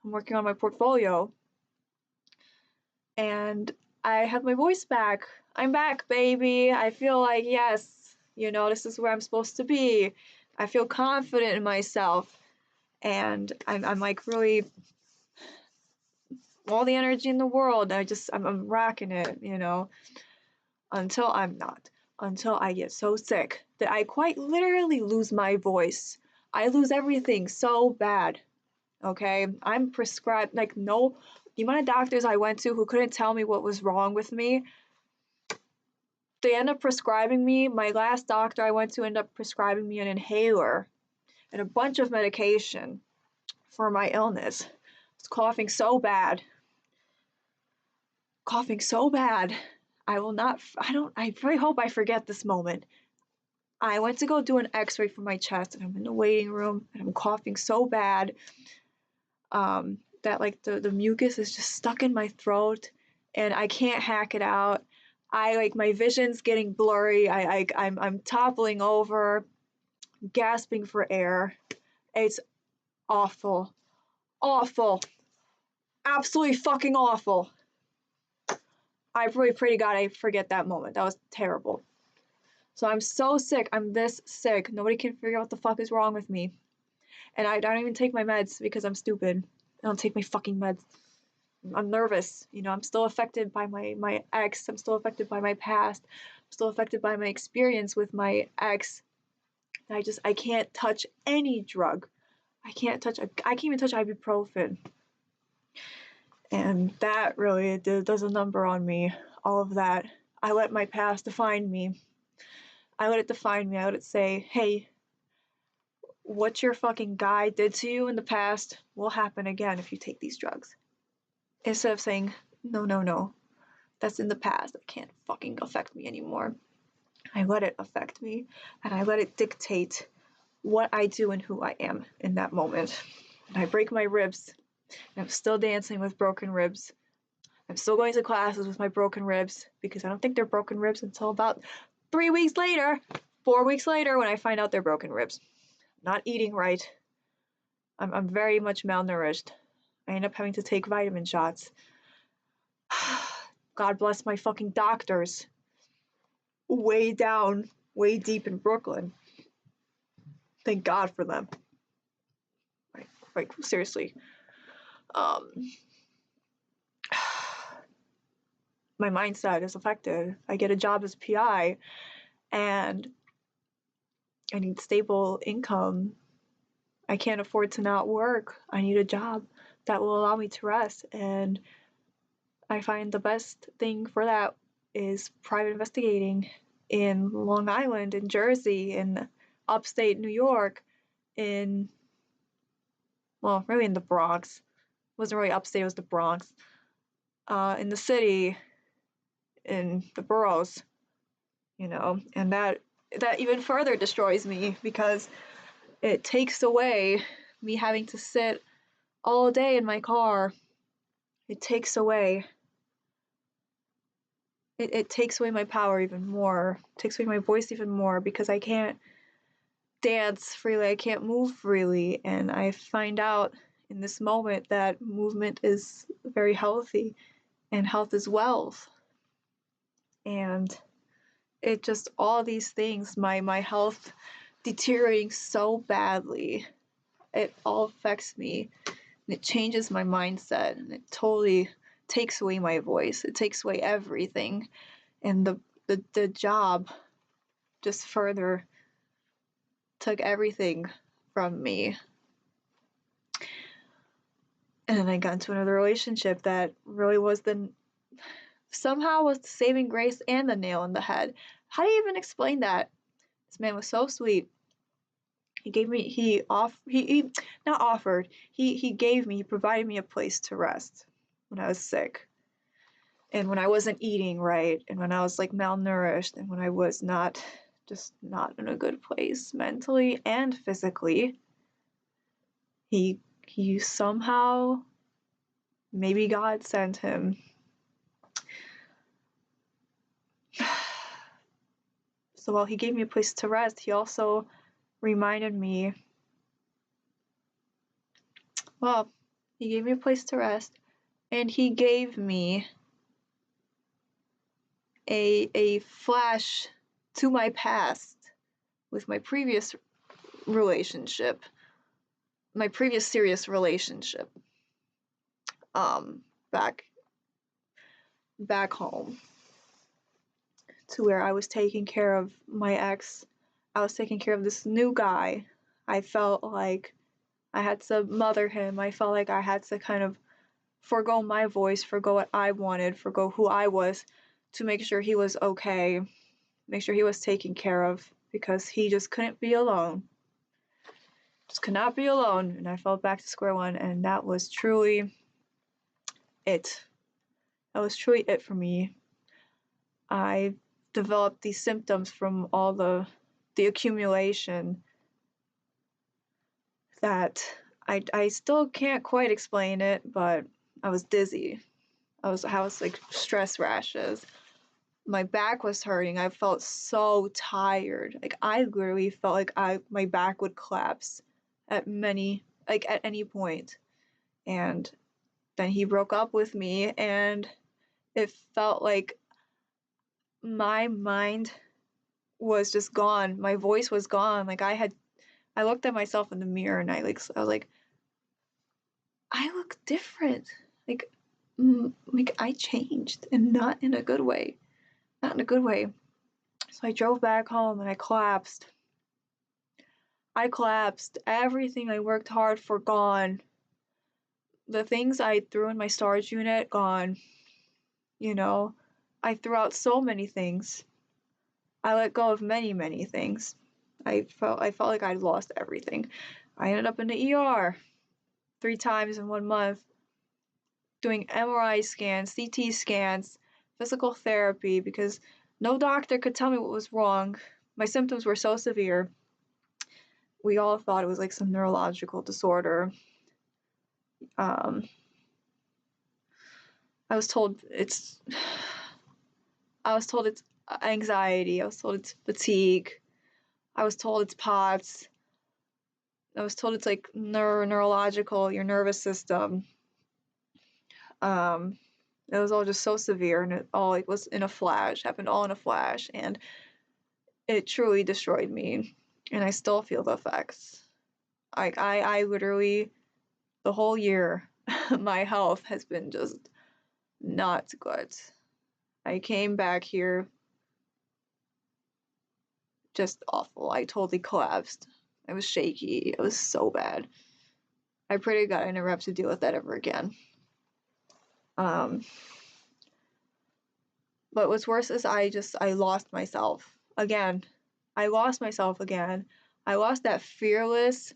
I'm working on my portfolio, and I have my voice back. I'm back, baby. I feel like, yes, this is where I'm supposed to be. I feel confident in myself, and I'm like really all the energy in the world. I'm rocking it, until I'm not. Until I get so sick that I quite literally lose my voice. I lose everything so bad. Okay? I'm prescribed, like, no, the amount of doctors I went to who couldn't tell me what was wrong with me, they end up prescribing me. My last doctor I went to ended up prescribing me an inhaler and a bunch of medication for my illness. I was coughing so bad. I will not, I really hope I forget this moment. I went to go do an x-ray for my chest, and I'm in the waiting room, and I'm coughing so bad. that like the mucus is just stuck in my throat and I can't hack it out. I like my vision's getting blurry. I'm toppling over, gasping for air. It's awful. Awful. Absolutely fucking awful. I really pray to God I forget that moment. That was terrible. So I'm so sick. I'm this sick. Nobody can figure out what the fuck is wrong with me. And I don't even take my meds because I'm stupid. I don't take my fucking meds. I'm nervous. You know, I'm still affected by my ex. I'm still affected by my past. I'm still affected by my experience with my ex. I can't touch any drug. I can't even touch ibuprofen. And that really does a number on me. All of that. I let my past define me. I let it define me. I let it say, hey, what your fucking guy did to you in the past will happen again if you take these drugs. Instead of saying, no, no, no, that's in the past. That can't fucking affect me anymore. I let it affect me, and I let it dictate what I do and who I am in that moment. And I break my ribs, and I'm still dancing with broken ribs. I'm still going to classes with my broken ribs because I don't think they're broken ribs until about 3 weeks later, 4 weeks later, when I find out they're broken ribs. I'm not eating right. I'm very much malnourished. I end up having to take vitamin shots. God bless my fucking doctors. Way down, way deep in Brooklyn. Thank God for them. Like seriously. My mindset is affected. I get a job as PI and I need stable income. I can't afford to not work. I need a job that will allow me to rest. And I find the best thing for that is private investigating in Long Island, in Jersey, in upstate New York, in, well, really in the Bronx. It wasn't really upstate, it was the Bronx. In the city, in the boroughs, you know, and that even further destroys me because it takes away me having to sit all day in my car. It takes away it takes away my power even more. It takes away my voice even more because I can't dance freely, I can't move freely, and I find out in this moment that movement is very healthy and health is wealth. And it just all these things, my health deteriorating so badly, it all affects me and it changes my mindset and it totally takes away my voice. It takes away everything. And the job just further took everything from me. And then I got into another relationship that really was somehow was the saving grace and the nail in the head. How do you even explain that? This man was so sweet. He gave me he not offered. He gave me, he provided me a place to rest when I was sick. And when I wasn't eating right and when I was like malnourished and when I was not in a good place mentally and physically. He somehow, maybe God sent him. So while he gave me a place to rest, he also reminded me, well, he gave me a place to rest and he gave me a flash to my past with my previous relationship, my previous serious relationship, back home, to where I was taking care of my ex. I was taking care of this new guy. I felt like I had to mother him. I felt like I had to kind of forgo my voice, forgo what I wanted, forgo who I was to make sure he was okay, make sure he was taken care of, because he just couldn't be alone. Just could not be alone. And I fell back to square one, and that was truly it. That was truly it for me. I developed these symptoms from all the accumulation that I still can't quite explain it, but I was dizzy. I was like stress rashes. My back was hurting. I felt so tired. Like I literally felt like my back would collapse at any point. And then he broke up with me, and it felt like my mind was just gone. My voice was gone. I looked at myself in the mirror, and I was like, I look different. Like like I changed, and not in a good way. Not in a good way. So I drove back home and I collapsed. Everything I worked hard for gone. The things I threw in my storage unit gone. You know, I threw out so many things. I let go of many, many things. I felt like I'd lost everything. I ended up in the ER 3 times in 1 month, doing MRI scans, CT scans, physical therapy, because no doctor could tell me what was wrong. My symptoms were so severe. We all thought it was like some neurological disorder. Um, I was told it's I was told it's anxiety. I was told it's fatigue. I was told it's POTS. I was told it's like neurological, your nervous system. Um, it was all just so severe, and it all like was in a flash, happened all in a flash, and it truly destroyed me. And I still feel the effects. I literally the whole year, my health has been just not good. I came back here just awful. I totally collapsed. I was shaky. It was so bad. I pray to God I never have to deal with that ever again. Um, but what's worse is I lost myself again. I lost myself again. I lost that fearless,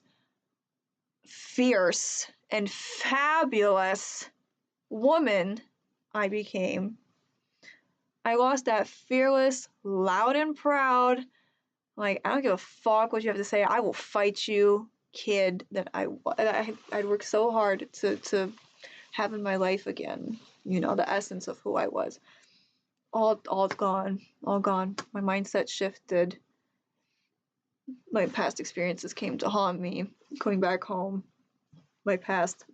fierce, and fabulous woman I became. I lost that fearless, loud and proud, like, I don't give a fuck what you have to say. I will fight you, kid. I'd worked so hard to have in my life again. You know, the essence of who I was. All's gone. All gone. My mindset shifted. My past experiences came to haunt me. Going back home, my past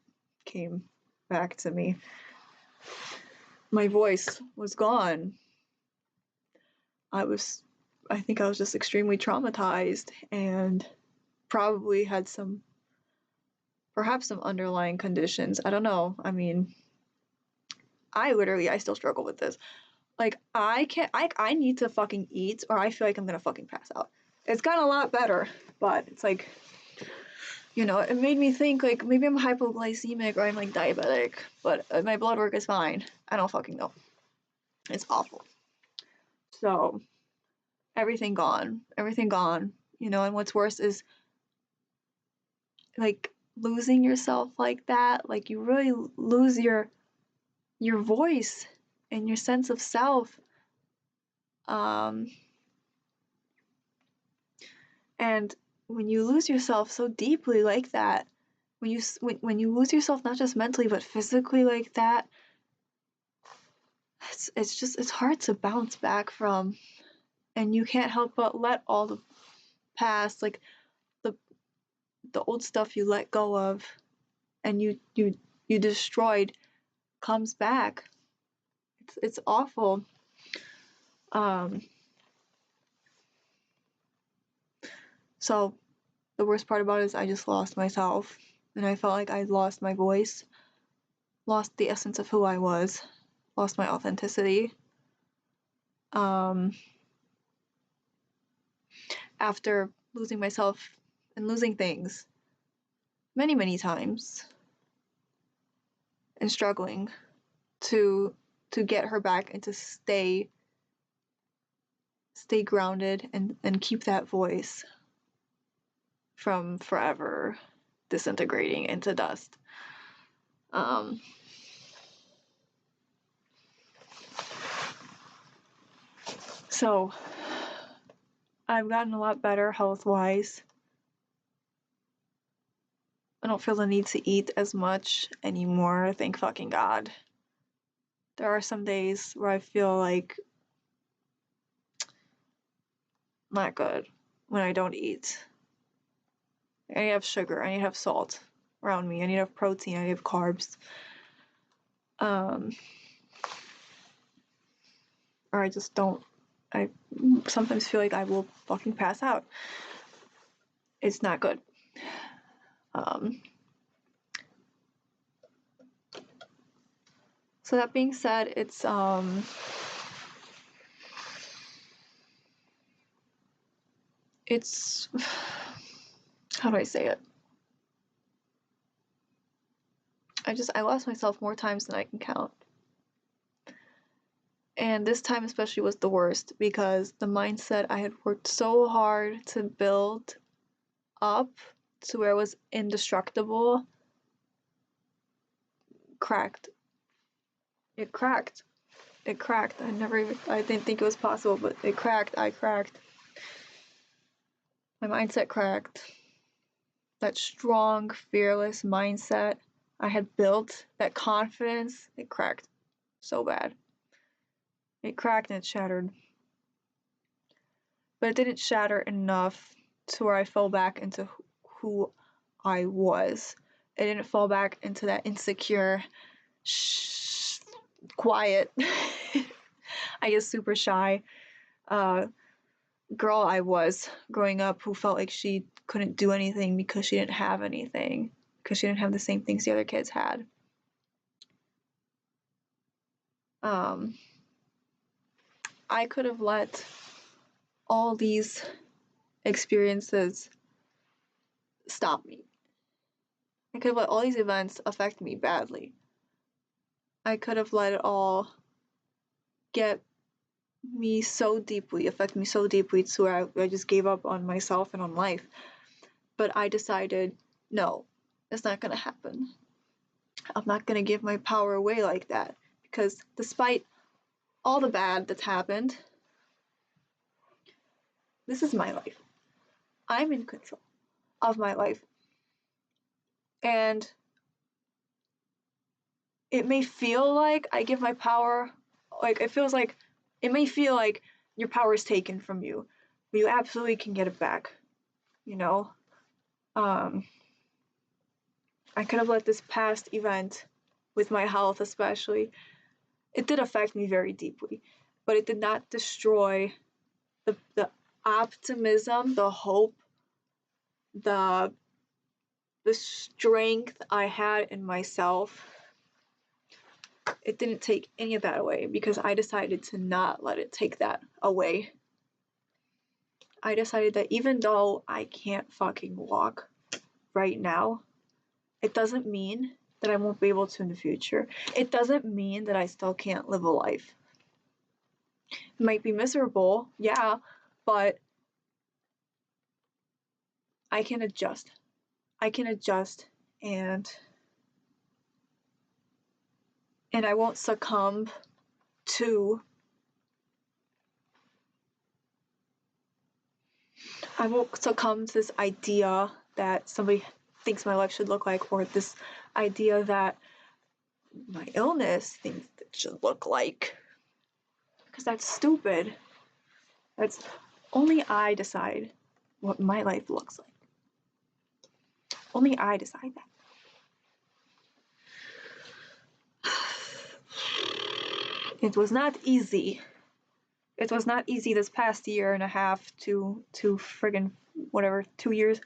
came back to me. My voice was gone. I think I was just extremely traumatized, and probably had perhaps some underlying conditions. I don't know. I mean, I still struggle with this. Like, I can't, I need to fucking eat, or I feel like I'm gonna fucking pass out. It's gotten a lot better, but it's like, it made me think, like, maybe I'm hypoglycemic or I'm like diabetic, but my blood work is fine. I don't fucking know. It's awful. So, everything gone. Everything gone. And what's worse is, like, losing yourself like that. Like, you really lose your voice and your sense of self. Um, and when you lose yourself so deeply like that, when you lose yourself not just mentally but physically like that, it's hard to bounce back from, and you can't help but let all the past, like the the old stuff you let go of and you destroyed, comes back. It's awful. Um, so the worst part about it is I just lost myself, and I felt like I lost my voice, lost the essence of who I was, lost my authenticity. Um, After losing myself and losing things many, many times, and struggling to get her back and to stay grounded and keep that voice from forever disintegrating into dust. Um, so I've gotten a lot better health wise. don't feel the need to eat as much anymore, thank fucking God. There are some days where I feel like not good when I don't eat. I need to have sugar, I need to have salt around me, I need to have protein, I need to have carbs. Or I just don't. I sometimes feel like I will fucking pass out. It's not good. So that being said, it's how do I say it? I lost myself more times than I can count. And this time especially was the worst because the mindset I had worked so hard to build up to where it was indestructible cracked. It cracked. I didn't think it was possible, but it cracked. I cracked. My mindset cracked. That strong, fearless mindset I had built, that confidence, it cracked so bad. It cracked and it shattered. But it didn't shatter enough to where I fell back into who I was. It didn't fall back into that insecure, quiet, I guess super shy girl I was growing up who felt like she couldn't do anything because she didn't have anything, because she didn't have the same things the other kids had. I could have let all these experiences stop me. I could have let all these events affect me badly. I could have let it all affect me so deeply to where I just gave up on myself and on life. But I decided, no, it's not gonna happen. I'm not gonna give my power away like that. Because despite all the bad that's happened, this is my life. I'm in control of my life. And it may feel like I give my power, like it may feel like your power is taken from you, but you absolutely can get it back, you know? I could have let this past event, with my health especially, it did affect me very deeply, but it did not destroy the optimism, the hope, the strength I had in myself. It didn't take any of that away because I decided to not let it take that away. I decided that even though I can't fucking walk right now, it doesn't mean that I won't be able to in the future. It doesn't mean that I still can't live a life. It might be miserable, yeah, but I can adjust. And I won't succumb to this idea that somebody thinks my life should look like, or this idea that my illness thinks it should look like. Because that's stupid. That's only I decide what my life looks like. Only I decide that. It was not easy. It was not easy this past year and a half to friggin' whatever, 2 years,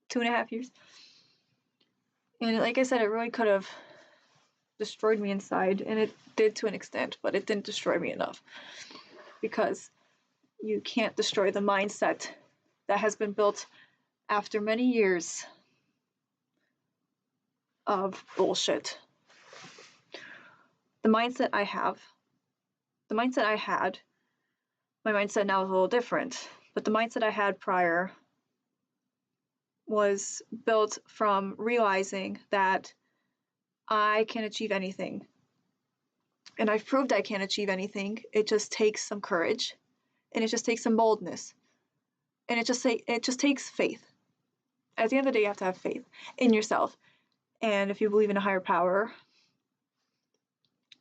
2.5 years. And like I said, it really could have destroyed me inside, and it did to an extent, but it didn't destroy me enough. Because you can't destroy the mindset that has been built after many years of bullshit. The mindset I had, my mindset now is a little different, but the mindset I had prior was built from realizing that I can achieve anything. And I've proved I can achieve anything. It just takes some courage, and it just takes some boldness, and it just takes faith. At the end of the day, you have to have faith in yourself. And if you believe in a higher power,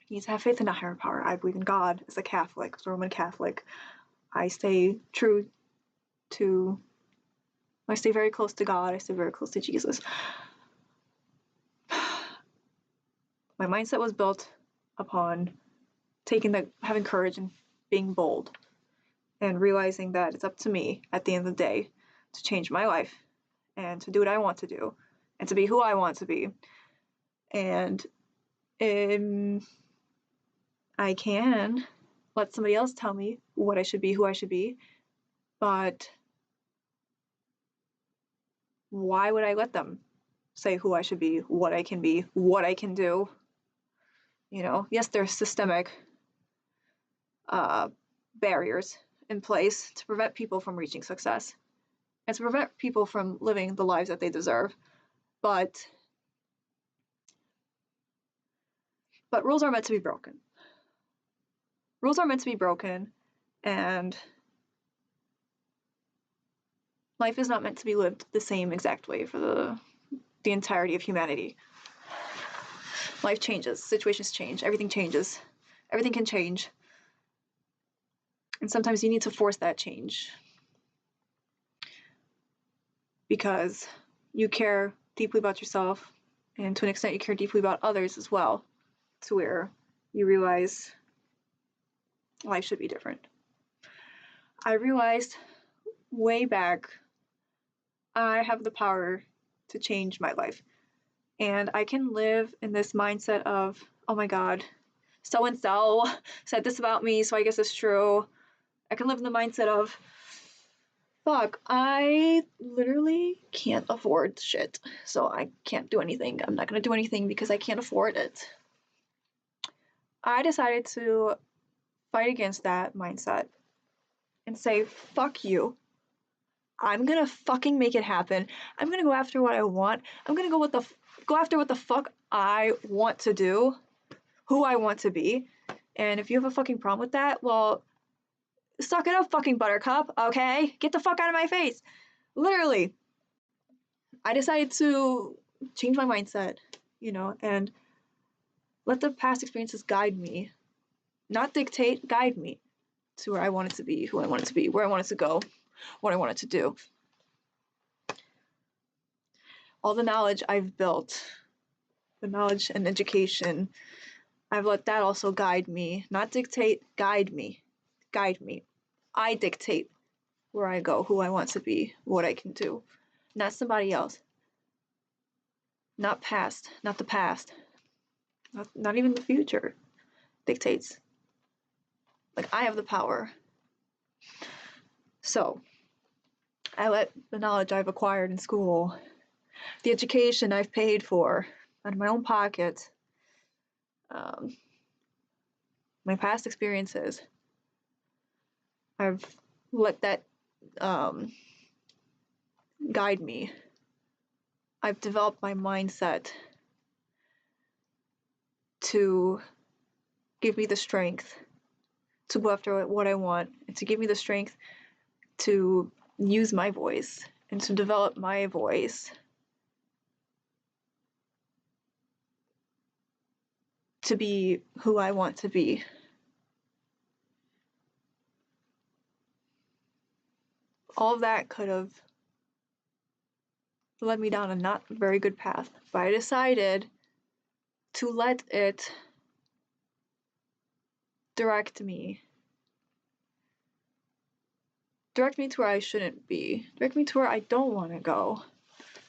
you need to have faith in a higher power. I believe in God as a Catholic, as a Roman Catholic. I stay true to, I stay very close to God. I stay very close to Jesus. My mindset was built upon having courage and being bold and realizing that it's up to me at the end of the day to change my life and to do what I want to do and to be who I want to be. And I can let somebody else tell me what I should be, who I should be, but why would I let them say who I should be, what I can be, what I can do? You know, yes, there's systemic barriers in place to prevent people from reaching success and to prevent people from living the lives that they deserve. But rules are meant to be broken. Rules are meant to be broken, and life is not meant to be lived the same exact way for the entirety of humanity. Life changes, situations change, everything changes. Everything can change. And sometimes you need to force that change because you care deeply about yourself, and to an extent you care deeply about others as well, to where you realize life should be different. I realized way back I have the power to change my life. And I can live in this mindset of, oh my God, so and so said this about me, so I guess it's true. I can live in the mindset of, fuck, I literally can't afford shit, so I can't do anything. I'm not gonna do anything because I can't afford it. I decided to fight against that mindset and say, fuck you. I'm gonna fucking make it happen. I'm gonna go after what I want. I'm gonna go after what the fuck I want to do, who I want to be. And if you have a fucking problem with that, well, suck it up, fucking buttercup, okay? Get the fuck out of my face. Literally. I decided to change my mindset, and let the past experiences guide me. Not dictate, guide me to where I wanted to be, who I wanted to be, where I wanted to go, what I wanted to do. All the knowledge I've built, the knowledge and education, I've let that also guide me. Not dictate, guide me. Guide me. I dictate where I go, who I want to be, what I can do. Not somebody else. Not the past. Not even the future dictates. Like, I have the power. So, I let the knowledge I've acquired in school, the education I've paid for out of my own pocket, my past experiences, I've let that guide me. I've developed my mindset to give me the strength to go after what I want, and to give me the strength to use my voice and to develop my voice to be who I want to be. All of that could have led me down a not very good path, but I decided to let it direct me to where I shouldn't be, direct me to where I don't want to go.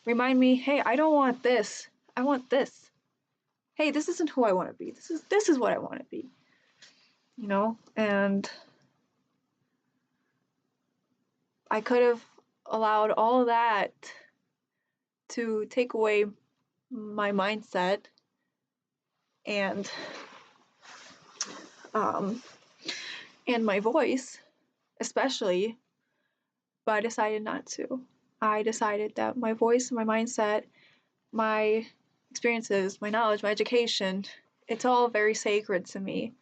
Remind me, hey, I don't want this, I want this. Hey, this isn't who I want to be. This is what I want to be. And I could have allowed all of that to take away my mindset and my voice, especially, but I decided not to. I decided that my voice, my mindset, my experiences, my knowledge, my education, it's all very sacred to me.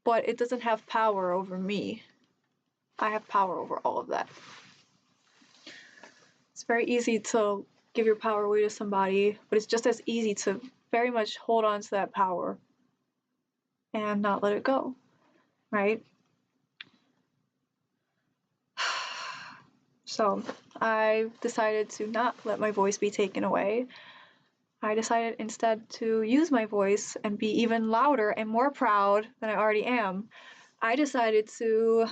But it doesn't have power over me. I have power over all of that. It's very easy to give your power away to somebody, but it's just as easy to very much hold on to that power and not let it go, right? So I decided to not let my voice be taken away. I decided instead to use my voice and be even louder and more proud than I already am. I decided to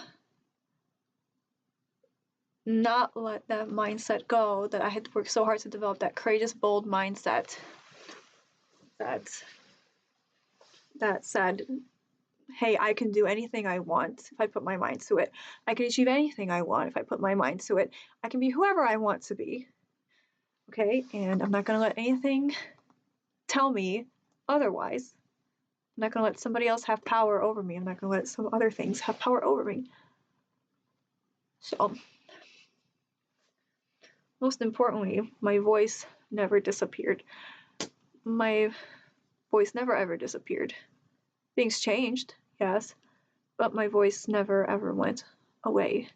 not let that mindset go that I had worked so hard to develop, that courageous, bold mindset that said, hey, I can do anything I want if I put my mind to it. I can achieve anything I want if I put my mind to it. I can be whoever I want to be. Okay? And I'm not going to let anything tell me otherwise. I'm not going to let somebody else have power over me. I'm not going to let some other things have power over me. So, most importantly, my voice never disappeared. My voice never ever disappeared. Things changed, yes, but my voice never ever went away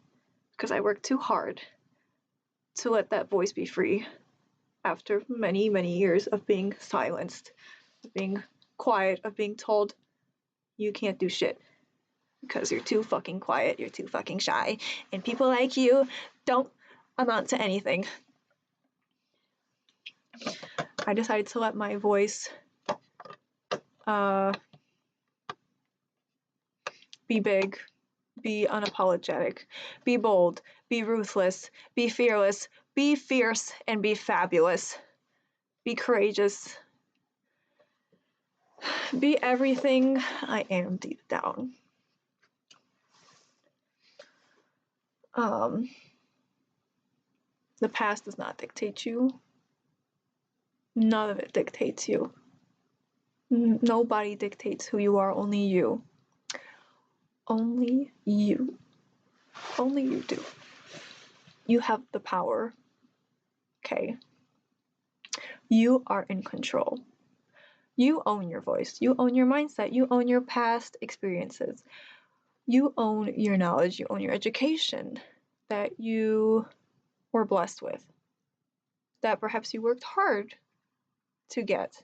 because I worked too hard to let that voice be free after many, many years of being silenced, of being quiet, of being told you can't do shit because you're too fucking quiet, you're too fucking shy, and people like you don't amount to anything. I decided to let my voice be big, be unapologetic, be bold, be ruthless, be fearless, be fierce, and be fabulous. Be courageous. Be everything I am deep down. The past does not dictate you. None of it dictates you. Nobody dictates who you are, only you. Only you. Only you do. You have the power. Okay? You are in control. You own your voice. You own your mindset. You own your past experiences. You own your knowledge. You own your education that you were blessed with, that perhaps you worked hard to get,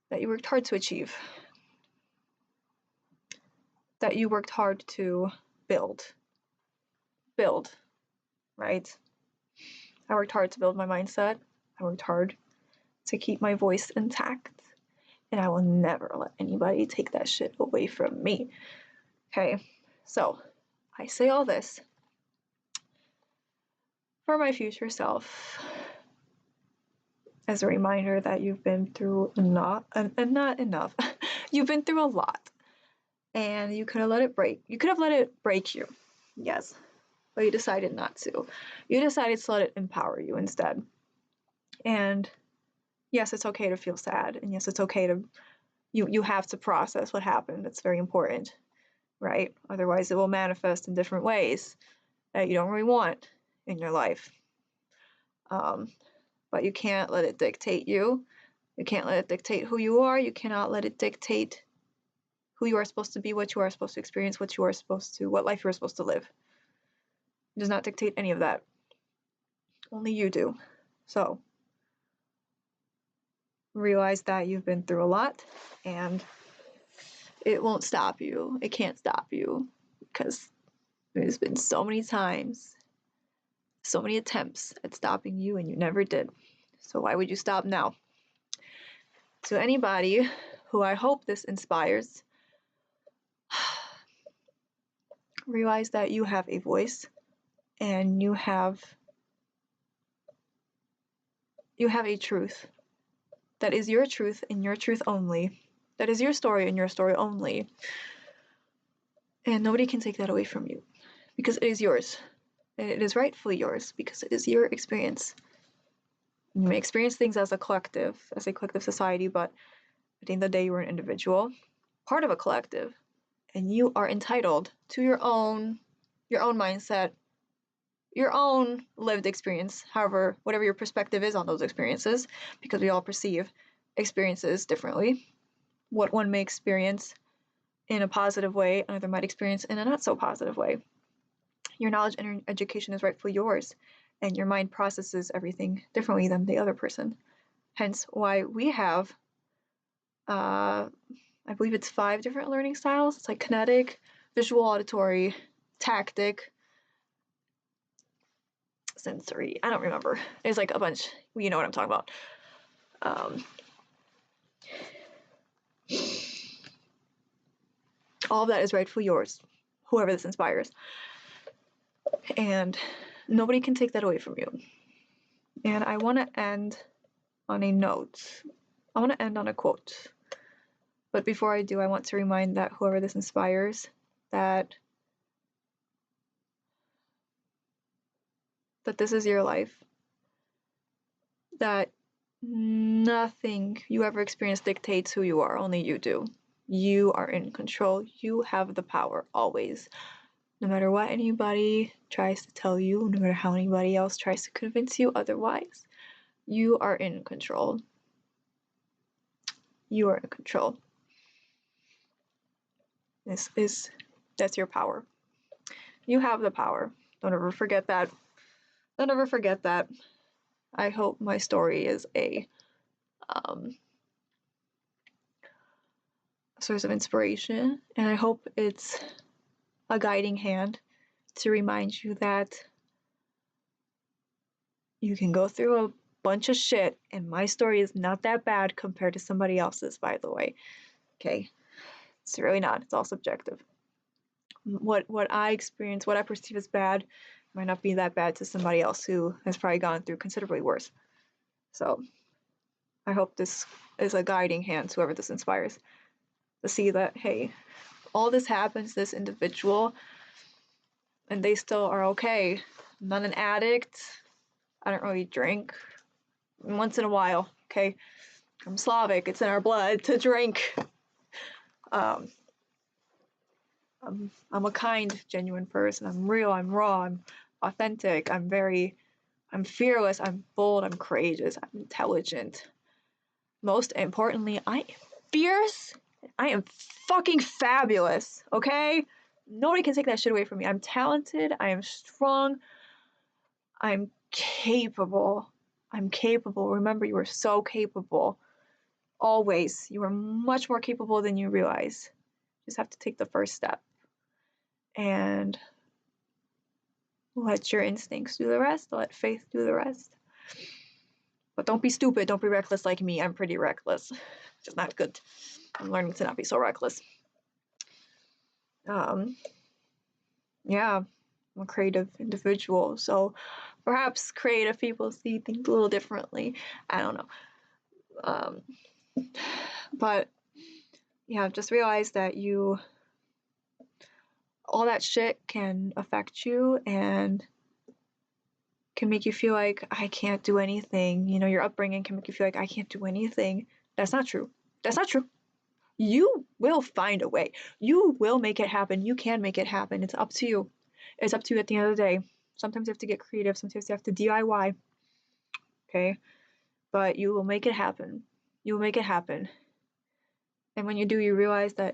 that you worked hard to achieve, that you worked hard to build, right? I worked hard to build my mindset. I worked hard to keep my voice intact, and I will never let anybody take that shit away from me. Okay, so I say all this for my future self as a reminder that you've been through not enough. You've been through a lot, and you could have let it break. You could have let it break you, yes, but you decided not to. You decided to let it empower you instead. And yes, it's okay to feel sad, and yes, it's okay to you have to process what happened. It's very important, right? Otherwise, it will manifest in different ways that you don't really want in your life. But you can't let it dictate you. You can't let it dictate who you are. You cannot let it dictate who you are supposed to be, what you are supposed to experience, what life you are supposed to live. It does not dictate any of that. Only you do. So realize that you've been through a lot, and it won't stop you. It can't stop you because there's been so many times, so many attempts at stopping you, and you never did. So why would you stop now? To anybody who I hope this inspires, realize that you have a voice, and you have a truth that is your truth and your truth only. That is your story and your story only. And nobody can take that away from you because it is yours. And it is rightfully yours because it is your experience. You may experience things as a collective society, but at the end of the day, you are an individual, part of a collective, and you are entitled to your own mindset, your own lived experience, however, whatever your perspective is on those experiences, because we all perceive experiences differently. What one may experience in a positive way, another might experience in a not so positive way. Your knowledge and your education is rightfully yours, and your mind processes everything differently than the other person. Hence why we have, I believe it's 5 different learning styles. It's like kinetic, visual, auditory, tactic, sensory. I don't remember. There's like a bunch. You know what I'm talking about. All of that is rightfully yours, whoever this inspires. And nobody can take that away from you. And I want to end on a note. I want to end on a quote. But before I do, I want to remind that whoever this inspires, that this is your life. That nothing you ever experience dictates who you are, only you do. You are in control. You have the power always. No matter what anybody tries to tell you, no matter how anybody else tries to convince you otherwise, you are in control. You are in control. That's your power. You have the power. Don't ever forget that. Don't ever forget that. I hope my story is a source of inspiration, and I hope it's a guiding hand to remind you that you can go through a bunch of shit, and my story is not that bad compared to somebody else's, by the way. Okay? It's really not. It's all subjective. What I experience, what I perceive as bad, might not be that bad to somebody else who has probably gone through considerably worse. So I hope this is a guiding hand to whoever this inspires, to see that, hey, all this happens to this individual and they still are okay. I'm not an addict. I don't really drink. Once in a while, okay? I'm Slavic. It's in our blood to drink. I'm a kind, genuine person. I'm real. I'm raw. I'm authentic. I'm fearless. I'm bold. I'm courageous. I'm intelligent. Most importantly, I am fierce. I am fucking fabulous, okay? Nobody can take that shit away from me. I'm talented. I am strong. I'm capable. I'm capable. Remember, you are so capable. Always. You are much more capable than you realize. You just have to take the first step. And let your instincts do the rest. Let faith do the rest. But don't be stupid. Don't be reckless like me. I'm pretty reckless. Which is not good. I'm learning to not be so reckless. Yeah, I'm a creative individual. So perhaps creative people see things a little differently. I don't know. But yeah, just realize that all that shit can affect you and can make you feel like I can't do anything. You know, your upbringing can make you feel like I can't do anything. That's not true. That's not true. You will find a way. You will make it happen. You can make it happen. It's up to you. It's up to you at the end of the day. Sometimes you have to get creative. Sometimes you have to DIY. Okay? But you will make it happen. You will make it happen. And when you do, you realize that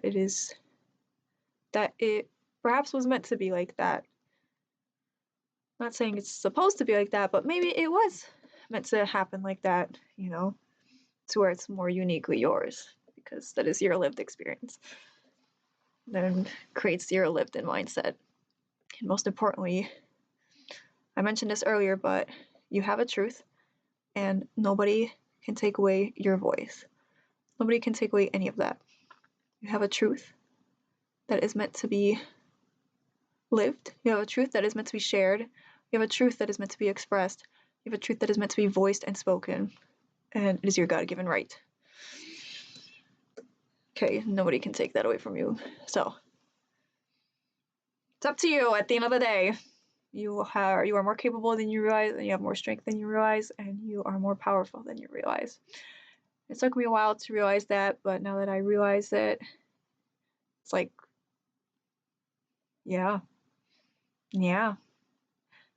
it perhaps was meant to be like that. Not saying it's supposed to be like that, but maybe it was meant to happen like that, you know, to where it's more uniquely yours, because that is your lived experience. Then creates your lived in mindset. And most importantly, I mentioned this earlier, but you have a truth, and nobody can take away your voice. Nobody can take away any of that. You have a truth that is meant to be lived. You have a truth that is meant to be shared. You have a truth that is meant to be expressed. You have a truth that is meant to be voiced and spoken. And it is your God-given right. Okay, nobody can take that away from you. So, it's up to you at the end of the day. You are more capable than you realize, and you have more strength than you realize, and you are more powerful than you realize. It took me a while to realize that, but now that I realize it, it's like, yeah.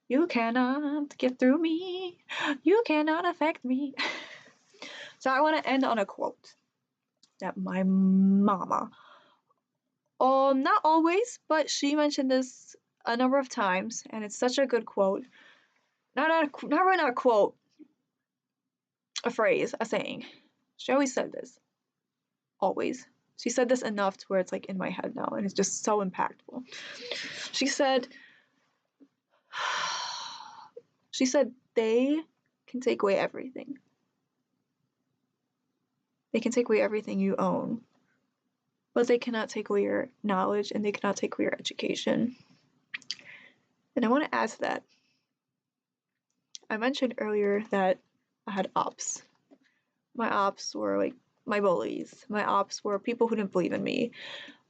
You cannot get through me. You cannot affect me. So I want to end on a quote that my mama Not always, but she mentioned this a number of times, and it's such a good quote. Not a quote, a phrase, a saying. She always said this. Always. She said this enough to where it's like in my head now, and it's just so impactful. She said, they can take away everything. They can take away everything you own, but they cannot take away your knowledge and they cannot take away your education. And I want to add to that. I mentioned earlier that I had ops. My ops were like my bullies. My ops were people who didn't believe in me.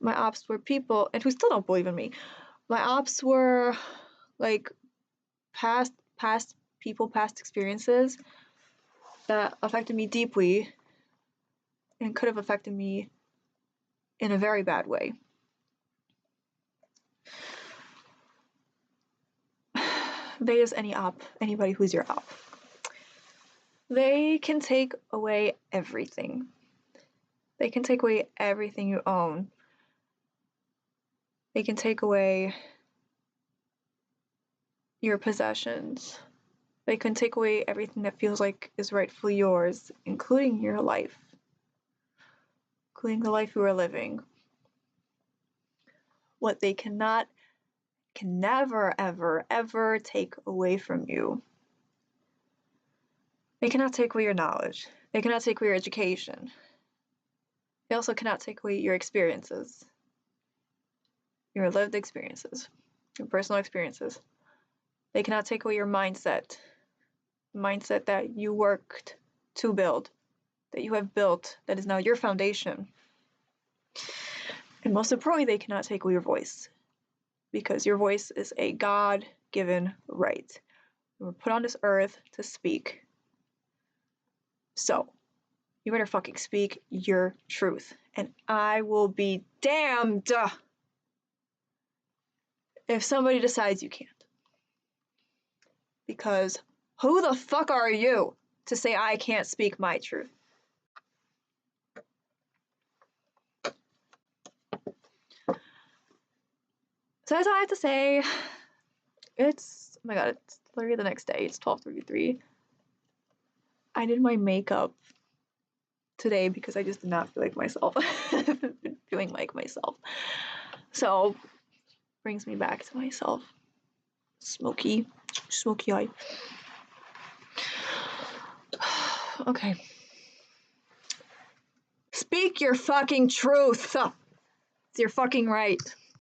My ops were people, and who still don't believe in me. My ops were like past people, past experiences that affected me deeply and could have affected me in a very bad way. They is any op, anybody who's your op. They can take away everything. They can take away everything you own. They can take away your possessions. They can take away everything that feels like is rightfully yours, including your life, including the life you are living. What they can never, ever, ever take away from you. They cannot take away your knowledge. They cannot take away your education. They also cannot take away your experiences, your lived experiences, your personal experiences. They cannot take away your mindset, the mindset that you worked to build, that you have built, that is now your foundation. And most importantly, they cannot take away your voice, because your voice is a God-given right. You were put on this earth to speak. So, you better fucking speak your truth. And I will be damned if somebody decides you can't. Because who the fuck are you to say I can't speak my truth? So that's all I have to say. It's, oh my god, it's literally the next day. It's 12:33. I did my makeup today because I just did not feel like myself. I've been feeling like myself. So, brings me back to myself. Smoky eye. Okay. Speak your fucking truth. It's your fucking right.